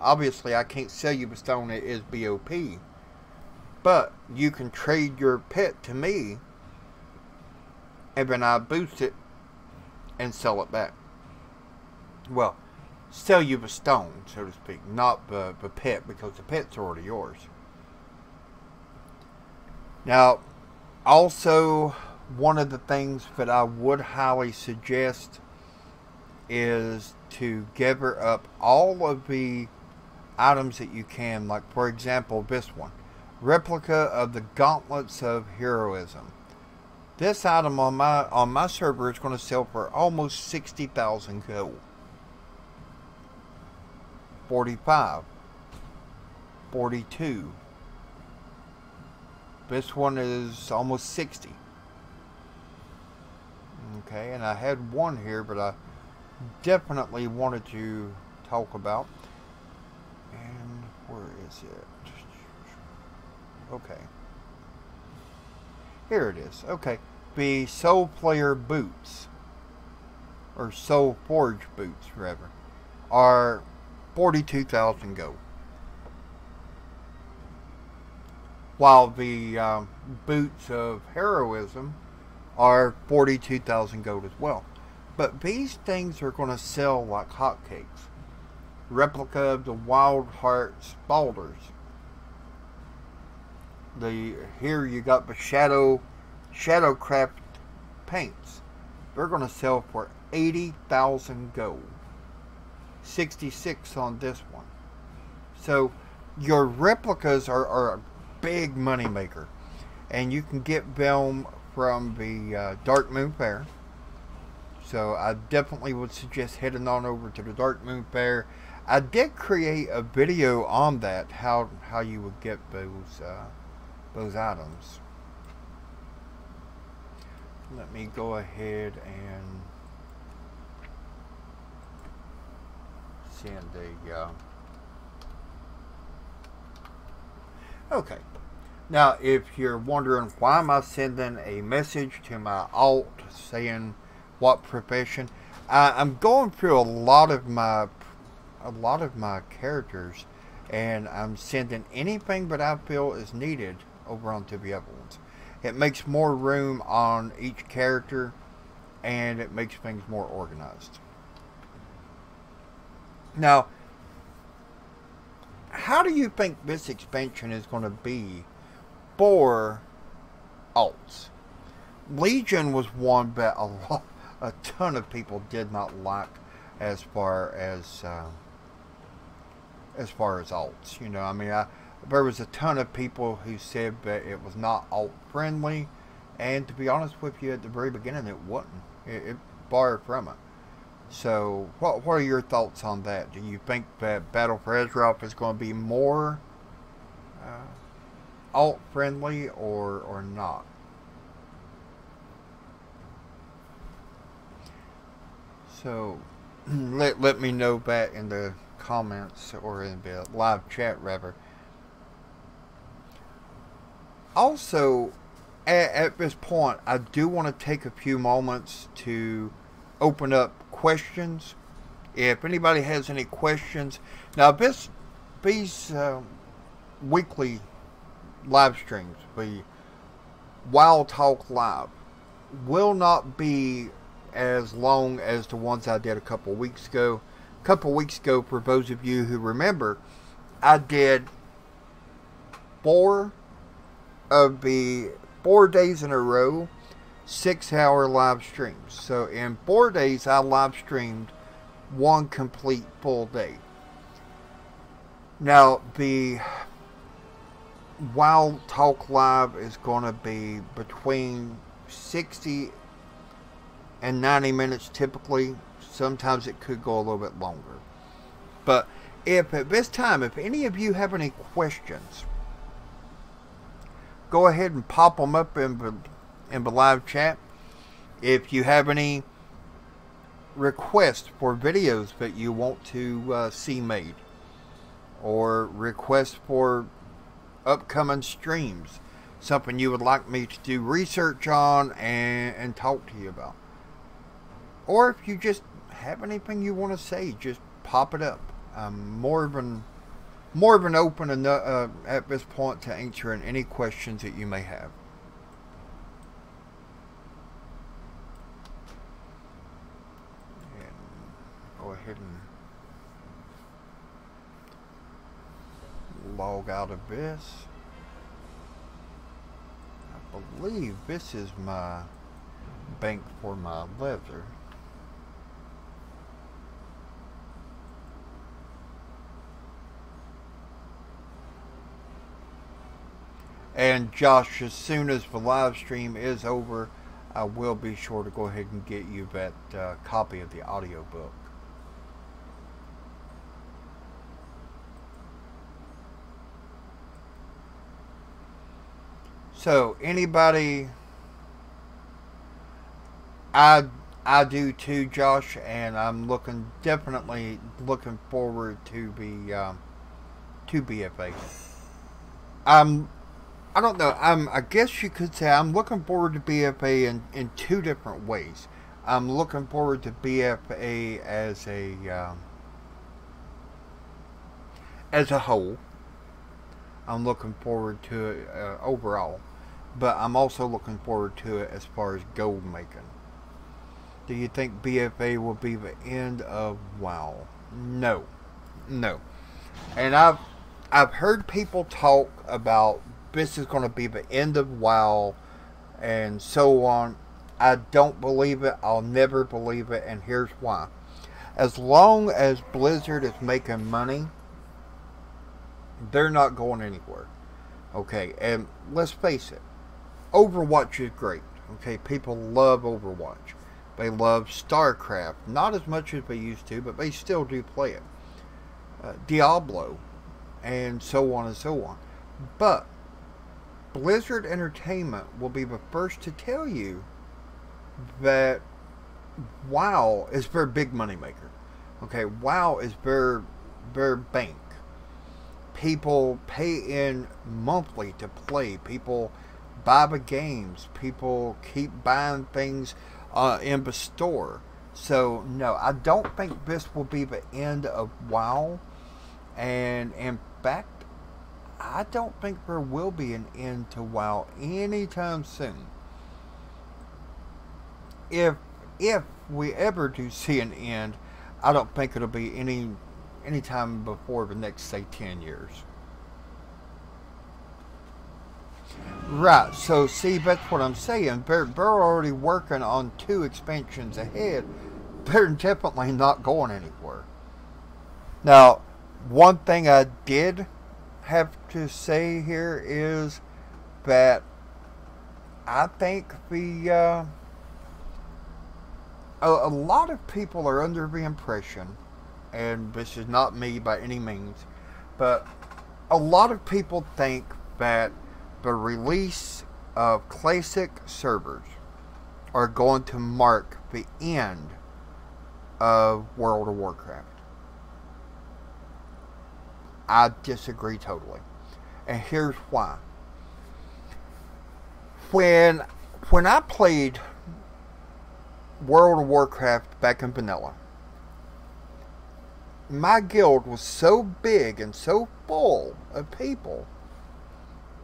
obviously I can't sell you the stone, it is BOP, but you can trade your pet to me, and then I boost it and sell it back. Well, sell you the stone, so to speak, not the pet, because the pet's already yours. Now, also, one of the things that I would highly suggest is to gather up all of the items that you can, like for example this one, replica of the gauntlets of heroism. This item on my server is going to sell for almost 60,000 gold. 45, 42. This one is almost 60. Okay, and I had one here, but I definitely wanted to talk about. And where is it? Okay. Here it is. Okay. The Soul Player boots, or Soul Forge boots, rather, are 42,000 gold. While the boots of heroism are 42,000 gold as well. But these things are going to sell like hotcakes. Replica of the Wild Hearts Balders. Here you got the Shadowcraft paints. They're going to sell for 80,000 gold. 66 on this one. So your replicas are a big money maker, and you can get them from the Dark Moon Fair. So I definitely would suggest heading on over to the Dark Moon Fair. I did create a video on that, how you would get those items. Let me go ahead and send a okay. Now, if you're wondering why am I sending a message to my alt saying what profession, I'm going through a lot of my characters, and I'm sending anything that I feel is needed over onto the other ones. It makes more room on each character, and it makes things more organized. Now, how do you think this expansion is going to be for alts? Legion was one that a ton of people did not like as far as alts. You know, I mean, there was a ton of people who said that it was not alt friendly, and to be honest with you, at the very beginning, it wasn't. It borrowed from it. So, what are your thoughts on that? Do you think that Battle for Azeroth is going to be more alt friendly or not? So, let me know that in the comments, or in the live chat rather. Also, at this point, I do want to take a few moments to open up questions. If anybody has any questions, now these weekly live streams, the Wild Talk Live, will not be as long as the ones I did a couple weeks ago. A couple weeks ago, for those of you who remember, I did 4 days in a row, 6-hour live streams. So in 4 days, I live streamed 1 complete full day. Now, the Wild Talk Live is going to be between 60 and 90 minutes typically. Sometimes it could go a little bit longer. But if at this time, if any of you have any questions, go ahead and pop them up in the live chat. If you have any requests for videos that you want to see made, or requests for upcoming streams, something you would like me to do research on and talk to you about, or if you just have anything you want to say, just pop it up. I'm more of an open at this point to answering any questions that you may have. And go ahead and log out of this. I believe this is my bank for my leather. And Josh, as soon as the live stream is over, I will be sure to go ahead and get you that copy of the audiobook. So, anybody, I do too, Josh, and I'm definitely looking forward to the to BFA. I don't know. I guess you could say I'm looking forward to BFA in 2 different ways. I'm looking forward to BFA as a whole. I'm looking forward to it overall, but I'm also looking forward to it as far as gold making. Do you think BFA will be the end of WoW? No, and I've heard people talk about this is going to be the end of WoW and so on. I don't believe it. I'll never believe it, and here's why. As long as Blizzard is making money, they're not going anywhere. Okay, and let's face it, Overwatch is great. Okay, people love Overwatch. They love StarCraft. Not as much as they used to, but they still do play it. Diablo, and so on and so on. But Blizzard Entertainment will be the first to tell you that WoW is their big money maker. Okay, WoW is their bank. People pay in monthly to play. People buy the games. People keep buying things in the store. So no, I don't think this will be the end of WoW. And in fact, I don't think there will be an end to WoW anytime soon. If we ever do see an end, I don't think it'll be any time before the next, say, 10 years. Right, so see, that's what I'm saying. They're already working on 2 expansions ahead. They're definitely not going anywhere. Now, one thing I did have to say here is that I think a lot of people are under the impression, and this is not me by any means, but a lot of people think that the release of classic servers are going to mark the end of World of Warcraft. I disagree totally. And here's why. When when I played World of Warcraft back in vanilla, my guild was so big and so full of people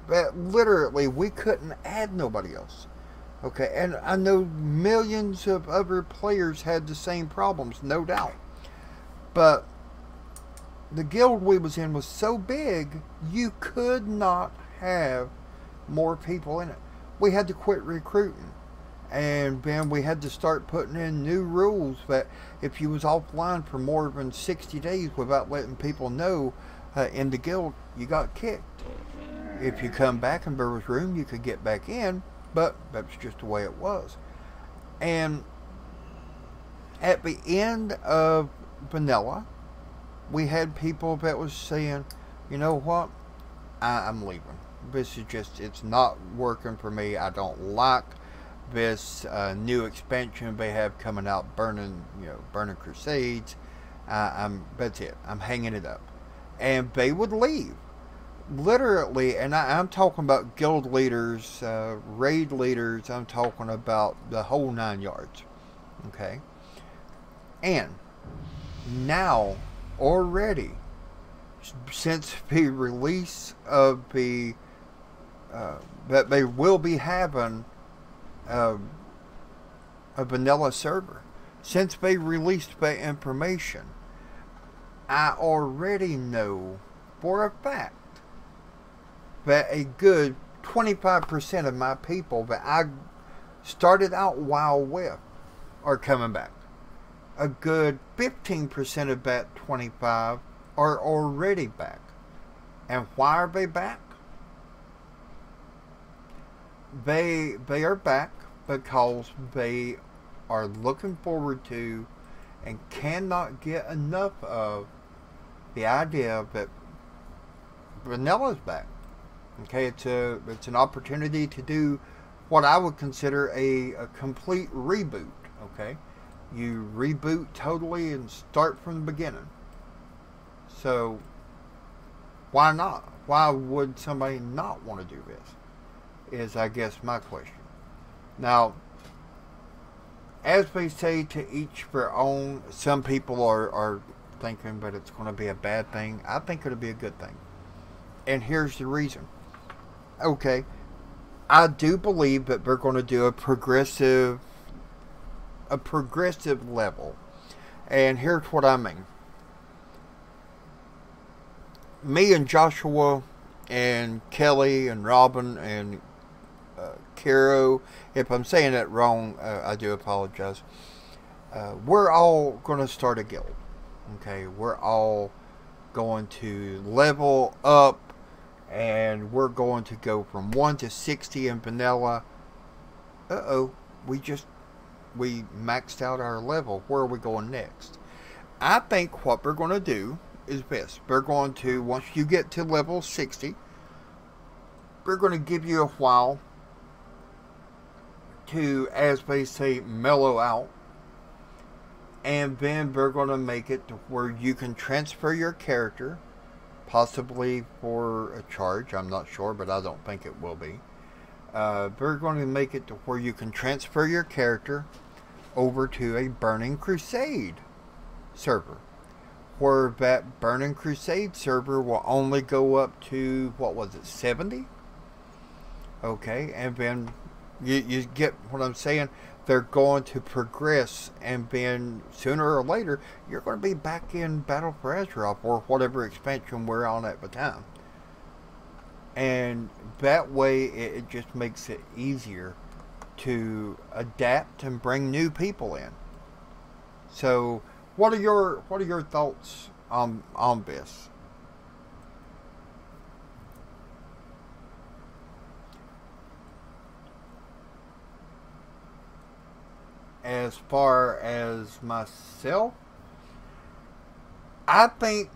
that literally we couldn't add nobody else. Okay, and I know millions of other players had the same problems, no doubt. But the guild we was in was so big, you could not have more people in it. We had to quit recruiting. And then we had to start putting in new rules that if you was offline for more than 60 days without letting people know in the guild, you got kicked. If you come back and there was room, you could get back in, but that's just the way it was. And at the end of vanilla, we had people that was saying, you know what, I'm leaving. This is just, it's not working for me. I don't like this new expansion they have coming out, burning crusades. That's it. I'm hanging it up. And they would leave. Literally, and I'm talking about guild leaders, raid leaders, I'm talking about the whole 9 yards. Okay? And now, already, since the release of the, that they will be having a vanilla server, since they released that information, I already know for a fact that a good 25% of my people that I started out WoW with are coming back. A good 15% of that 25 are already back. And why are they back? They are back because they are looking forward to and cannot get enough of the idea that vanilla is back. Okay, it's an opportunity to do what I would consider a complete reboot. Okay, you reboot totally and start from the beginning. So why not? Why would somebody not want to do this? Is, I guess, my question. Now, as they say, to each their own. Some people are thinking that it's going to be a bad thing. I think it'll be a good thing. And here's the reason. Okay, I do believe that they're going to do a progressive level. And here's what I mean. Me and Joshua and Kelly and Robin and Kiro, if I'm saying that wrong, I do apologize. We're all going to start a guild. Okay, we're all going to level up, and we're going to go from 1 to 60 in vanilla. We maxed out our level. Where are we going next? I think what we're going to do is this. We're going to, once you get to level 60, we're going to give you a while to, as they say, mellow out. And then we're going to make it to where you can transfer your character, possibly for a charge. I'm not sure, but I don't think it will be. We're going to make it to where you can transfer your character over to a Burning Crusade server, where that Burning Crusade server will only go up to, what was it, 70? Okay, and then you get what I'm saying. They're going to progress, and then sooner or later, you're going to be back in Battle for Azeroth, or whatever expansion we're on at the time. And that way, it just makes it easier to adapt and bring new people in. So, what are your thoughts on this? As far as myself, I think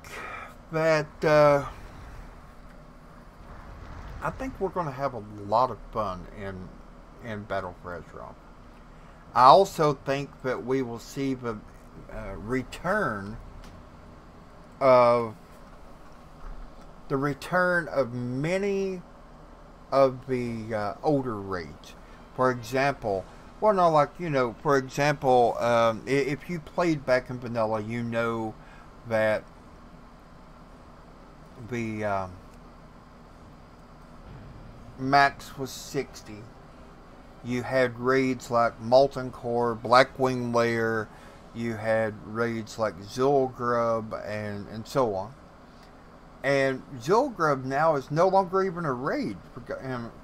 that I think we're going to have a lot of fun in Battle for Azeroth. I also think that we will see the return of the return of many of the older raids. For example, well, no, like, for example, if you played back in vanilla, you know that the max was 60. You had raids like Molten Core, Blackwing Lair, you had raids like Zulgrub, and so on. And Zulgrub now is no longer even a raid.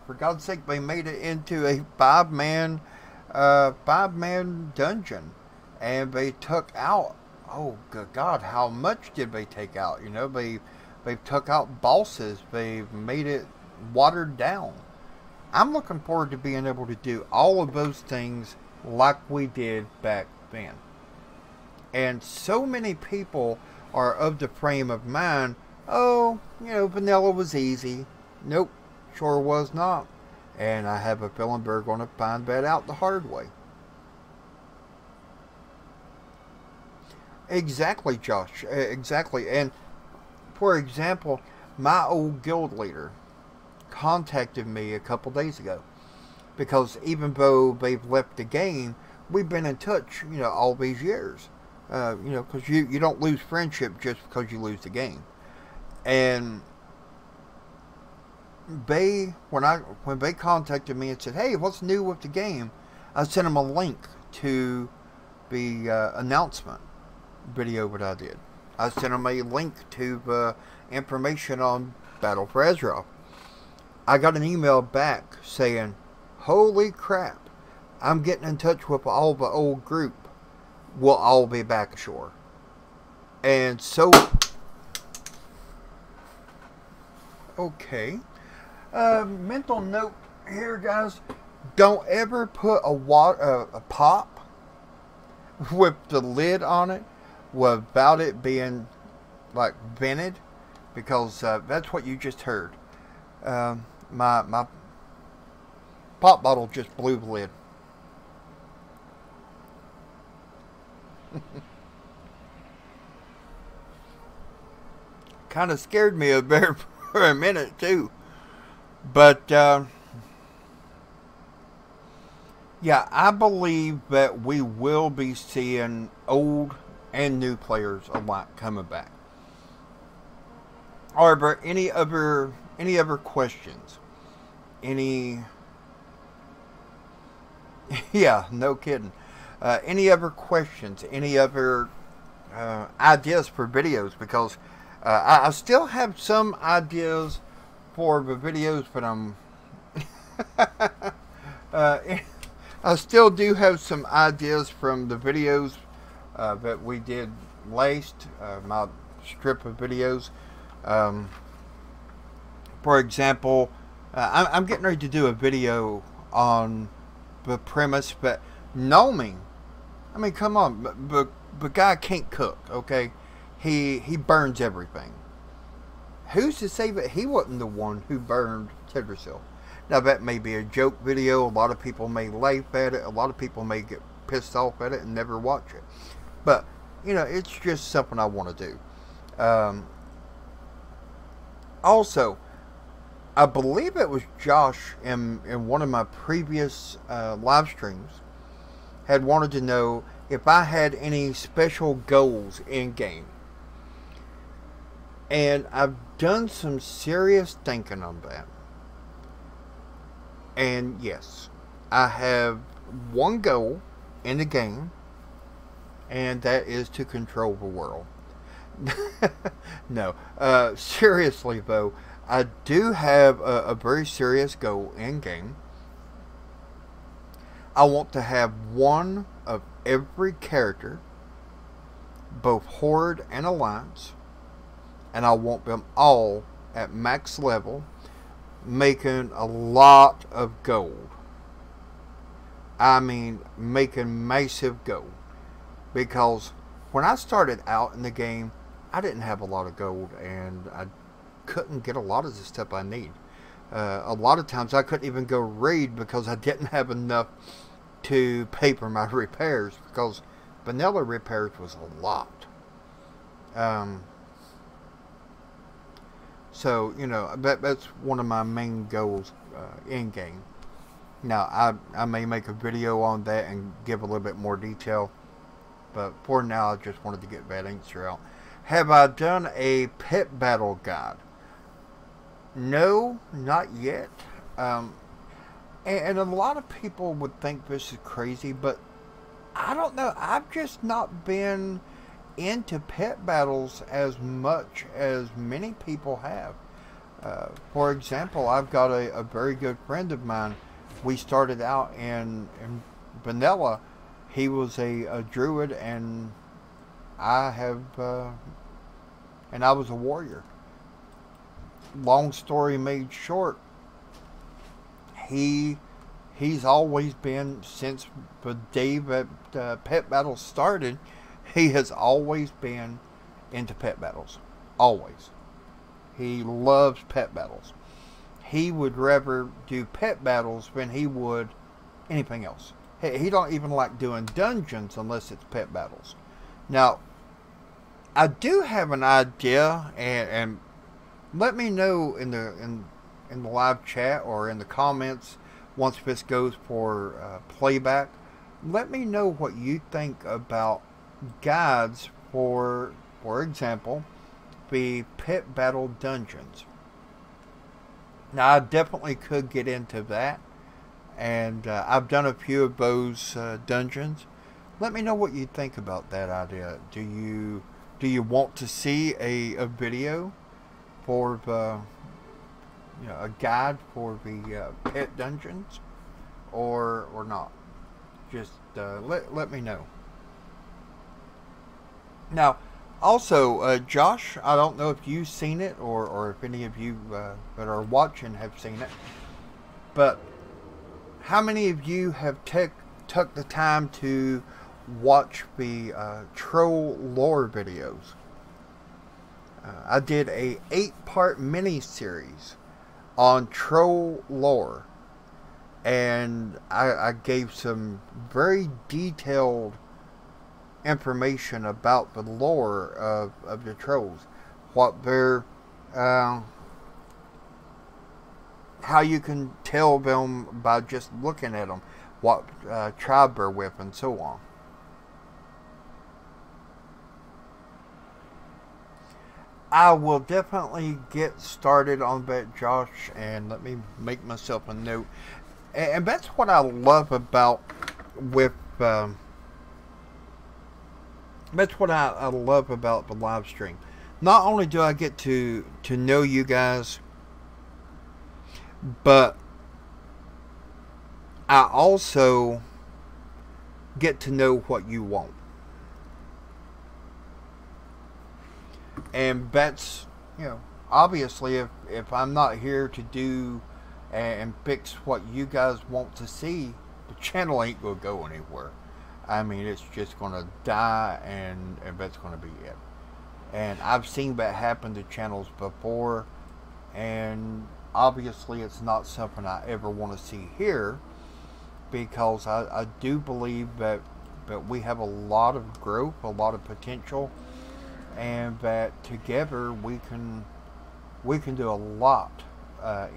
For God's sake, they made it into a five-man dungeon. And they took out, oh good God, how much did they take out? They took out bosses. They made it watered down. I'm looking forward to being able to do all of those things like we did back then. And so many people are of the frame of mind, oh, vanilla was easy. Nope, sure was not. And I have a feeling they're going to find that out the hard way. Exactly, Josh. Exactly. And, for example, my old guild leader contacted me a couple days ago. Because even though they've left the game, we've been in touch, all these years. Because you don't lose friendship just because you lose the game. And when they contacted me and said, hey, what's new with the game? I sent them a link to the announcement video that I did. I sent them a link to the information on Battle for Azeroth. I got an email back saying, holy crap, I'm getting in touch with all the old group. We'll all be back ashore. And so, okay. Mental note here, guys. Don't ever put a pop with the lid on it without it being like vented, because that's what you just heard. My pop bottle just blew the lid. Kind of scared me a bit for a minute too, but yeah, I believe that we will be seeing old and new players alike coming back. Are there any other questions? Yeah, no kidding. Any other questions? Any other ideas for videos? Because I still have some ideas for the videos, but I still do have some ideas from the videos that we did last, my strip of videos. For example, I'm getting ready to do a video on the premise that gnoming, I mean, come on, the guy can't cook, okay? He burns everything. Who's to say that he wasn't the one who burned Tidrasil? Now, that may be a joke video. A lot of people may laugh at it. A lot of people may get pissed off at it and never watch it. But, it's just something I want to do. Also, I believe it was Josh in one of my previous live streams had wanted to know if I had any special goals in game. And I've done some serious thinking on that. And yes, I have one goal in the game, and that is to control the world. No, seriously though, I do have a very serious goal in game. I want to have one of every character, both Horde and Alliance, and I want them all at max level, making a lot of gold. I mean, making massive gold. Because when I started out in the game, I didn't have a lot of gold, and I couldn't get a lot of the stuff I need. A lot of times I couldn't even go raid because I didn't have enough to pay for my repairs, because vanilla repairs was a lot. So, you know, that's one of my main goals in game. Now, I may make a video on that and give a little bit more detail, but for now, I just wanted to get that answer out. Have I done a pet battle guide? No, not yet. And a lot of people would think this is crazy, but I don't know. I've just not been into pet battles as much as many people have. For example, I've got a very good friend of mine. We started out in vanilla. He was a druid, and I have, and I was a warrior. Long story made short, he's always been, since the day that pet battles started, he has always been into pet battles. Always. He loves pet battles. He would rather do pet battles than he would anything else. He don't even like doing dungeons unless it's pet battles. Now, I do have an idea, and let me know in the live chat or in the comments once this goes for playback. Let me know what you think about guides for example, the pet battle dungeons. Now, I definitely could get into that, and I've done a few of those dungeons. Let me know what you think about that idea. Do you want to see a video for the, you know, a guide for the pet dungeons, or not? Just let me know. Now, also, Josh, I don't know if you've seen it, or if any of you that are watching have seen it, but how many of you have took the time to watch the troll lore videos? I did a 8-part mini-series on troll lore, and I gave some very detailed information about the lore of the trolls, what they're, how you can tell them by just looking at them, what tribe they're with, and so on. I will definitely get started on that, Josh, and let me make myself a note. And that's what I love about with that's what I love about the live stream. Not only do I get to know you guys, but I also get to know what you want. And that's, you know, obviously if I'm not here to do and fix what you guys want to see, the channel ain't gonna go anywhere. I mean, it's just gonna die, and that's gonna be it. And I've seen that happen to channels before, and obviously it's not something I ever want to see here, because I do believe that we have a lot of growth, a lot of potential, and that together we can do a lot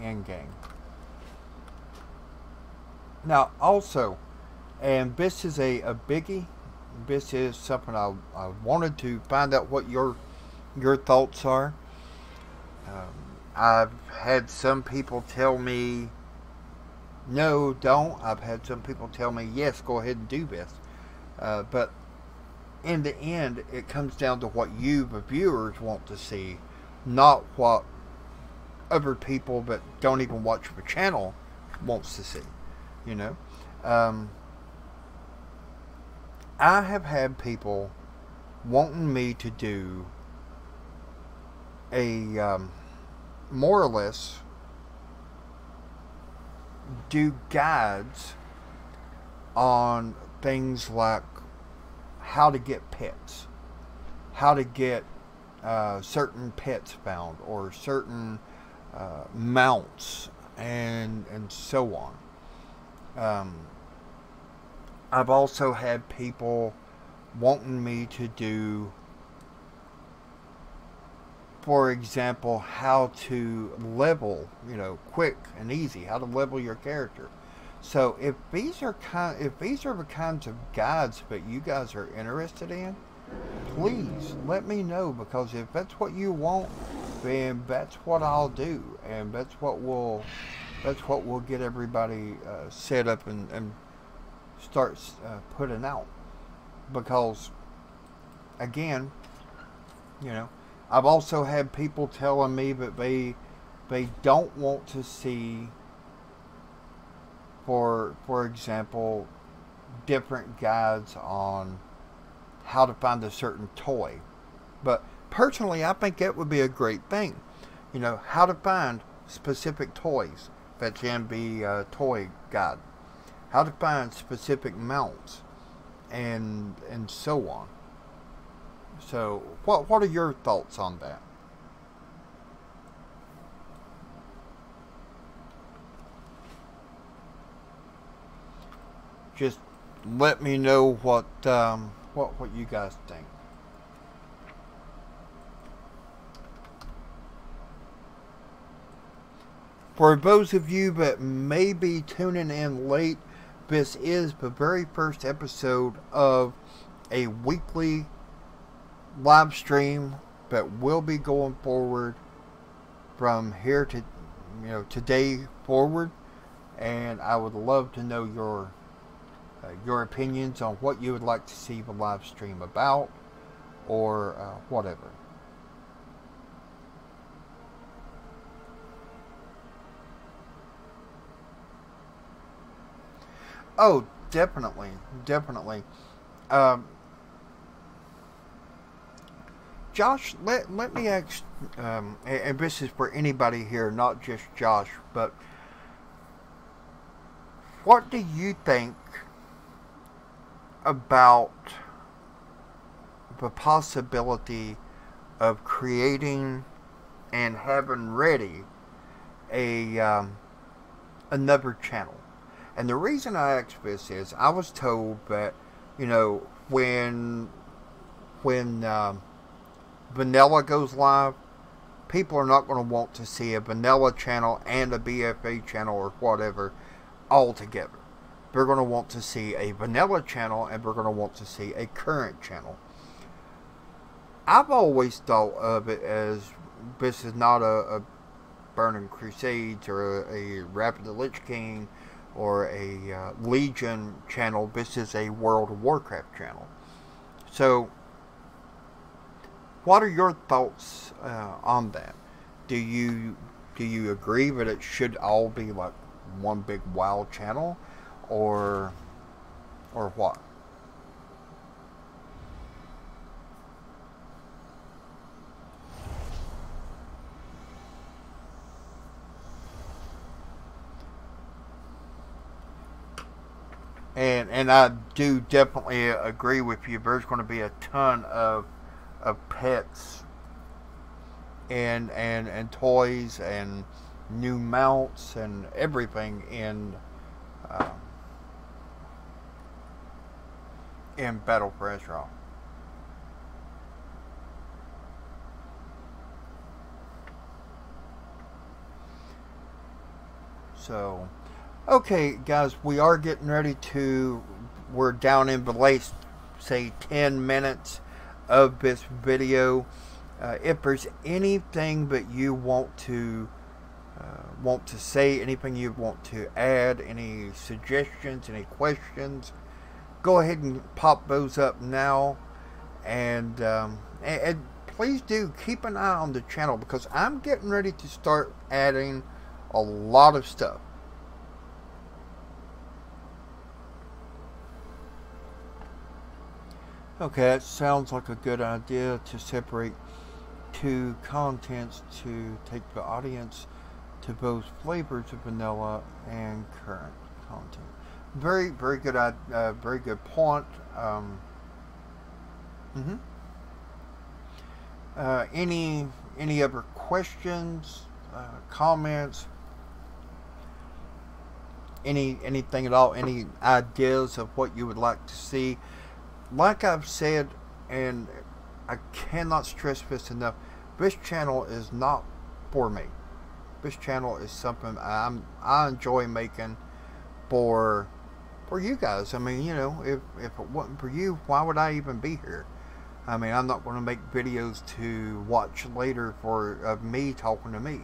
in game. Now, also, and this is a biggie. This is something I wanted to find out what your thoughts are. I've had some people tell me, no, don't. I've had some people tell me, yes, go ahead and do this. But in the end, it comes down to what you, the viewers, want to see, not what other people that don't even watch the channel wants to see. You know, I have had people wanting me to do a more or less do guides on things like how to get pets, how to get certain pets found, or certain mounts, and so on. I've also had people wanting me to do for example, how to level, quick and easy, how to level your character. So if these are the kinds of guides that you guys are interested in, please let me know, because if that's what you want, then that's what I'll do, and that's what we'll get everybody set up and start putting out. Because again, I've also had people telling me that they don't want to see, for example, different guides on how to find a certain toy. But personally, I think that would be a great thing. How to find specific toys. That's in the toy guide. How to find specific mounts, and so on. So, what are your thoughts on that? Just let me know what you guys think. For those of you that may be tuning in late, this is the very first episode of a weekly live stream that will be going forward from here to today forward, and I would love to know your opinions on what you would like to see the live stream about, or whatever. Oh, definitely, definitely. Um, Josh, let me ask, and this is for anybody here, not just Josh, but what do you think about the possibility of creating and having ready a another channel? And the reason I ask this is I was told that when vanilla goes live, people are not going to want to see a vanilla channel and a BFA channel or whatever all together. They're going to want to see a vanilla channel, and they're going to want to see a current channel. I've always thought of it as this is not a Burning Crusades or a Rapid the Lich King or a Legion channel. This is a World of Warcraft channel. So, what are your thoughts on that? Do you agree that it should all be like one big WoW channel, or what? And I do definitely agree with you. There's going to be a ton of pets and toys and new mounts and everything in Battle for Azeroth. So, okay, guys, we are getting ready to. We're down in the last, say, 10 minutes of this video. If there's anything that you want to say, anything you want to add, any suggestions, any questions, go ahead and pop those up now. And please do keep an eye on the channel, because I'm getting ready to start adding a lot of stuff. Okay, that sounds like a good idea, to separate two contents to take the audience to both flavors of vanilla and current content. Very good point. Mhm. Any other questions, comments, anything at all? Any ideas of what you would like to see? Like I've said, and I cannot stress this enough, this channel is not for me. This channel is something I enjoy making for you guys. I mean, you know, if it wasn't for you, why would I even be here? I mean, I'm not going to make videos to watch later of me talking to me.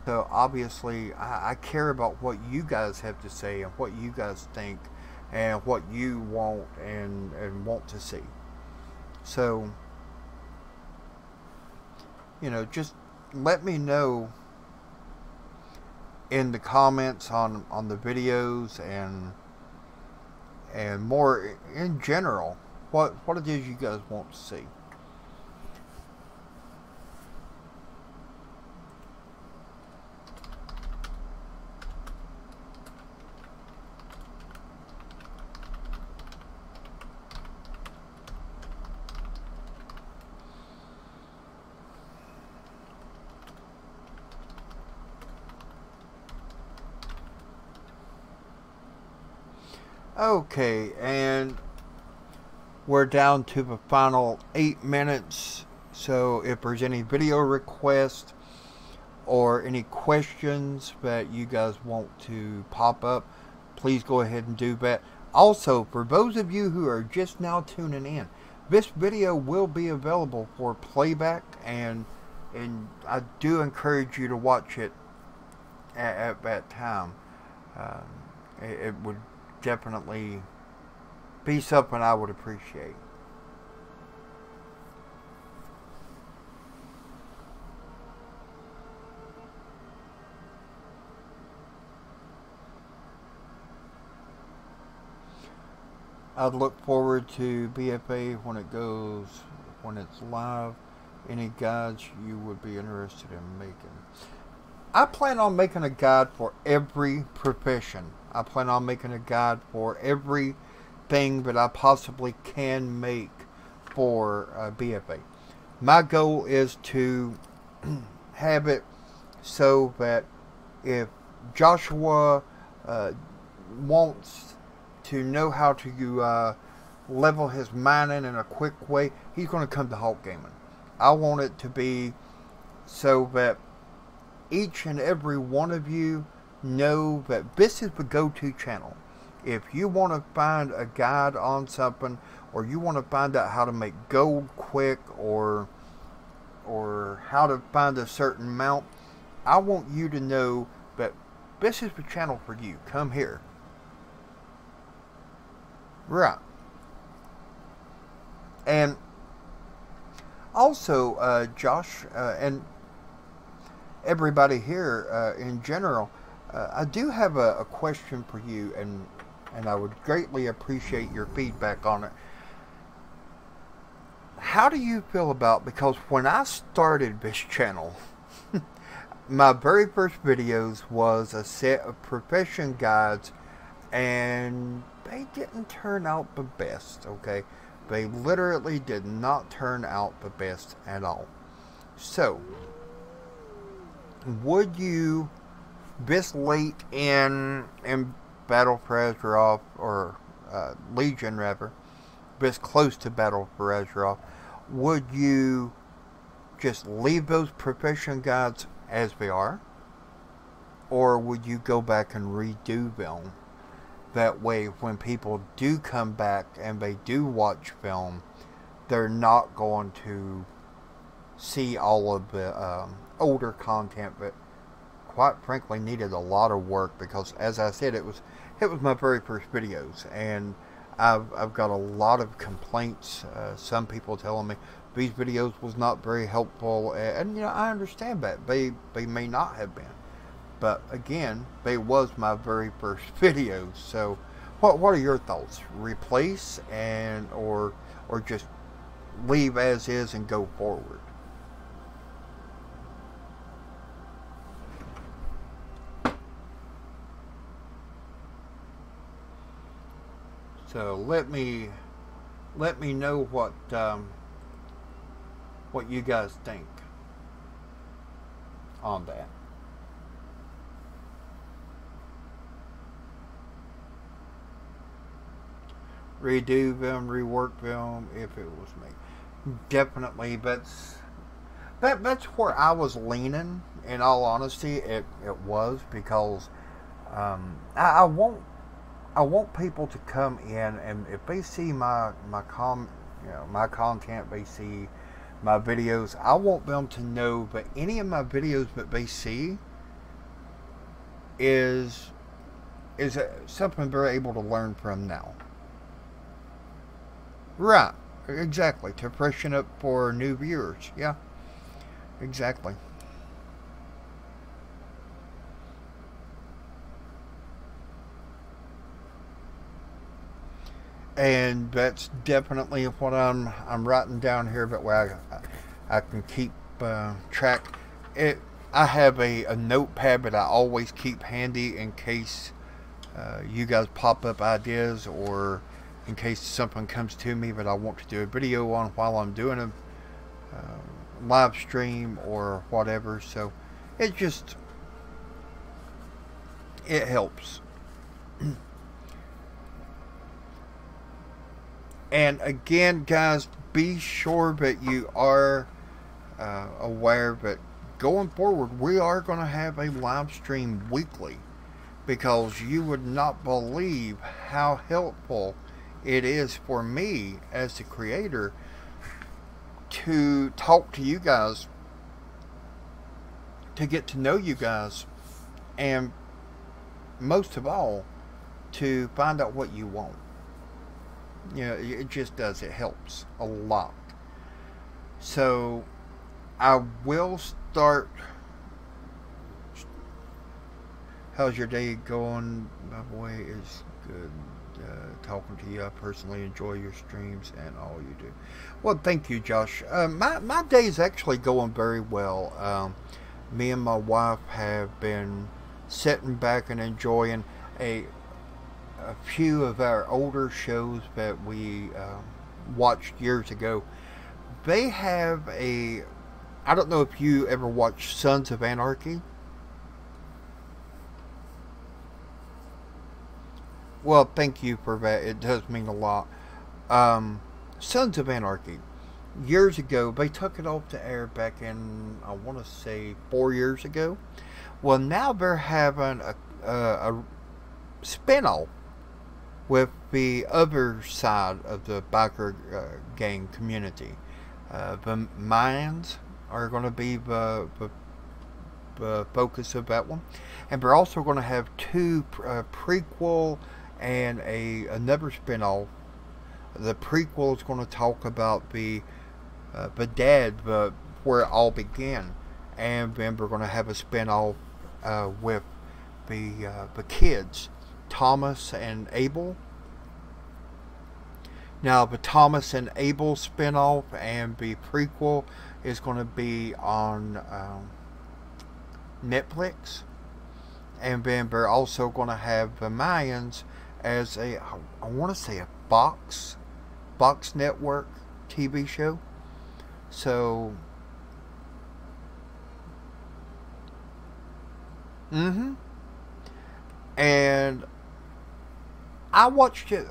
So obviously, I care about what you guys have to say and what you guys think and what you want and want to see. So, you know, just let me know in the comments on the videos and more in general what it is you guys want to see. Okay, and we're down to the final 8 minutes. So if there's any video requests or any questions that you guys want to pop up, please go ahead and do that. Also, for those of you who are just now tuning in, this video will be available for playback, and I do encourage you to watch it at that time. It would definitely be something I would appreciate. I'd look forward to BFA when it's live. Any guides you would be interested in making? I plan on making a guide for every profession. I plan on making a guide for everything that I possibly can make for BFA. My goal is to have it so that if Joshua wants to know how to level his mining in a quick way, he's going to come to Hawk Gaming. I want it to be so that each and every one of you know that this is the go-to channel. If you want to find a guide on something, or you want to find out how to make gold quick, or how to find a certain mount, I want you to know that this is the channel for you. Come here. Right. And also, Josh, and everybody here in general, I do have a question for you, and I would greatly appreciate your feedback on it. How do you feel about, because when I started this channel, my very first videos was a set of profession guides, and they didn't turn out the best, okay? They literally did not turn out the best at all. So, would you, this late in Battle for Azeroth, or Legion rather, this close to Battle for Azeroth, would you just leave those profession guides as they are? Or would you go back and redo them? That way, when people do come back and they do watch film, they're not going to see all of the older content that, quite frankly, needed a lot of work, because, as I said, it was my very first videos, and I've got a lot of complaints. Some people telling me these videos was not very helpful, and you know, I understand that they may not have been, but again, they was my very first videos. So, what are your thoughts? Replace or just leave as is and go forward? So let me know what you guys think on that. Redo them, rework them if it was me. Definitely, that's that's where I was leaning. In all honesty, it was because I want people to come in, and if they see my content, they see my videos. I want them to know that any of my videos that they see is something they're able to learn from now. Right, exactly, to freshen up for new viewers. Yeah, exactly. And that's definitely what I'm writing down here. That way I can keep track. It I have a notepad that I always keep handy in case you guys pop up ideas, or in case something comes to me that I want to do a video on while I'm doing a live stream or whatever. So it just it helps. And again, guys, be sure that you are aware that going forward, we are going to have a live stream weekly, because you would not believe how helpful it is for me as the creator to talk to you guys, to get to know you guys, and most of all, to find out what you want. You know, it just does. It helps a lot. So I will start. How's your day going? My boy is good. Talking to you. I personally enjoy your streams and all you do. Well, thank you, Josh. My day is actually going very well. Me and my wife have been sitting back and enjoying a few of our older shows that we watched years ago. They have I don't know if you ever watched Sons of Anarchy. Well, thank you for that. It does mean a lot. Sons of Anarchy. Years ago, they took it off the air back in, I want to say, 4 years ago. Well, now they're having a spin-off with the other side of the biker gang community. The Mayans are going to be the focus of that one, and we're also going to have two prequel and another spin-off. The prequel is going to talk about the dad, where it all began, and then we're going to have a spin-off with the kids, Thomas and Abel. Now, the Thomas and Abel spinoff and the prequel is going to be on Netflix. And then we're also going to have the Mayans as I want to say a Fox Network TV show. So, and I watched it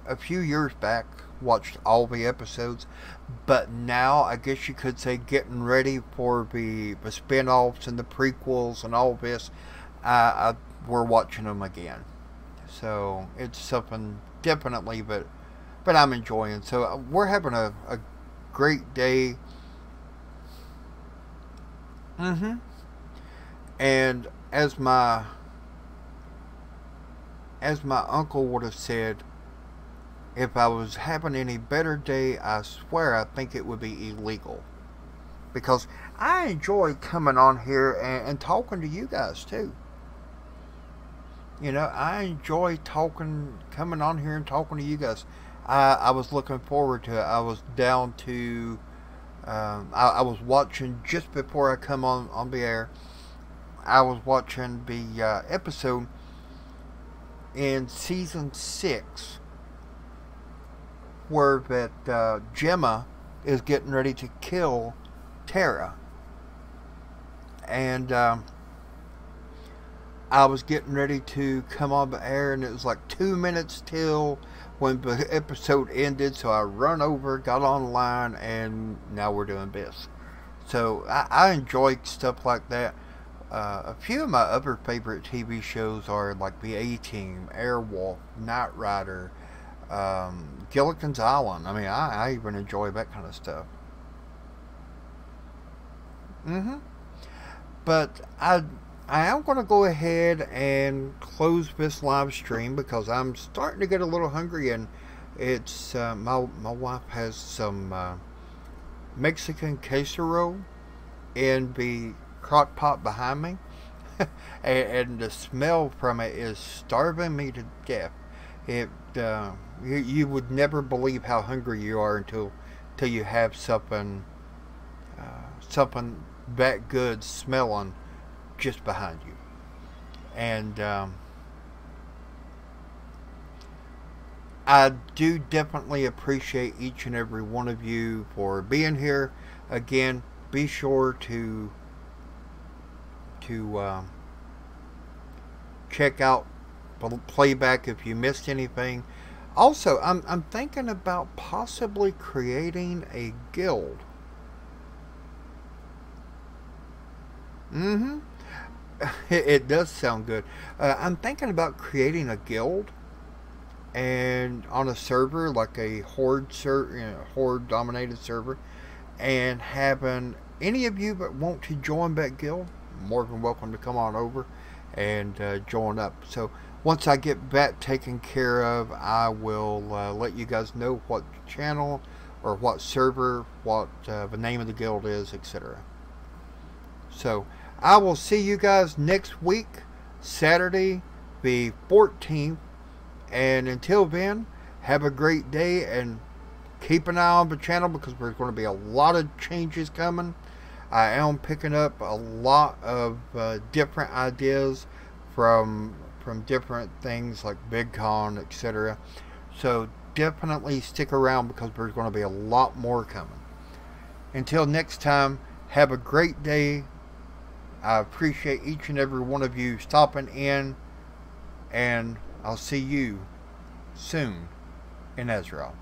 a few years back, watched all the episodes, but now I guess you could say getting ready for the spin-offs and the prequels and all this, we're watching them again. So it's something definitely but I'm enjoying. So we're having a great day. And as my uncle would have said, if I was having any better day, I swear I think it would be illegal. Because I enjoy coming on here and talking to you guys too. You know, I enjoy coming on here and talking to you guys. I was looking forward to it. I was down to, I was watching just before I come on the air. I was watching the episode in season 6 where that Gemma is getting ready to kill Tara, and I was getting ready to come on the air, and it was like 2 minutes till when the episode ended, so I run over, got online, and now we're doing this. So I enjoy stuff like that. A few of my other favorite TV shows are like The A-Team, Airwolf, Knight Rider, Gilligan's Island. I mean, I even enjoy that kind of stuff. hmm But I am going to go ahead and close this live stream because I'm starting to get a little hungry, and it's my wife has some Mexican queso in the crock pot behind me, and the smell from it is starving me to death. It you would never believe how hungry you are until you have something that good smelling just behind you. And I do definitely appreciate each and every one of you for being here. Again, be sure to check out playback if you missed anything. Also, I'm thinking about possibly creating a guild. Mm-hmm. It does sound good. I'm thinking about creating a guild, and on a server like a horde dominated server, and having any of you that want to join that guild, more than welcome to come on over and join up. So once I get that taken care of, I will let you guys know what channel or what server, what the name of the guild is, etc. So I will see you guys next week, Saturday the 14th. And until then, have a great day and keep an eye on the channel because there's going to be a lot of changes coming. I am picking up a lot of different ideas from different things like BigCon, etc. So definitely stick around because there's going to be a lot more coming. Until next time, have a great day. I appreciate each and every one of you stopping in, and I'll see you soon in Azeroth.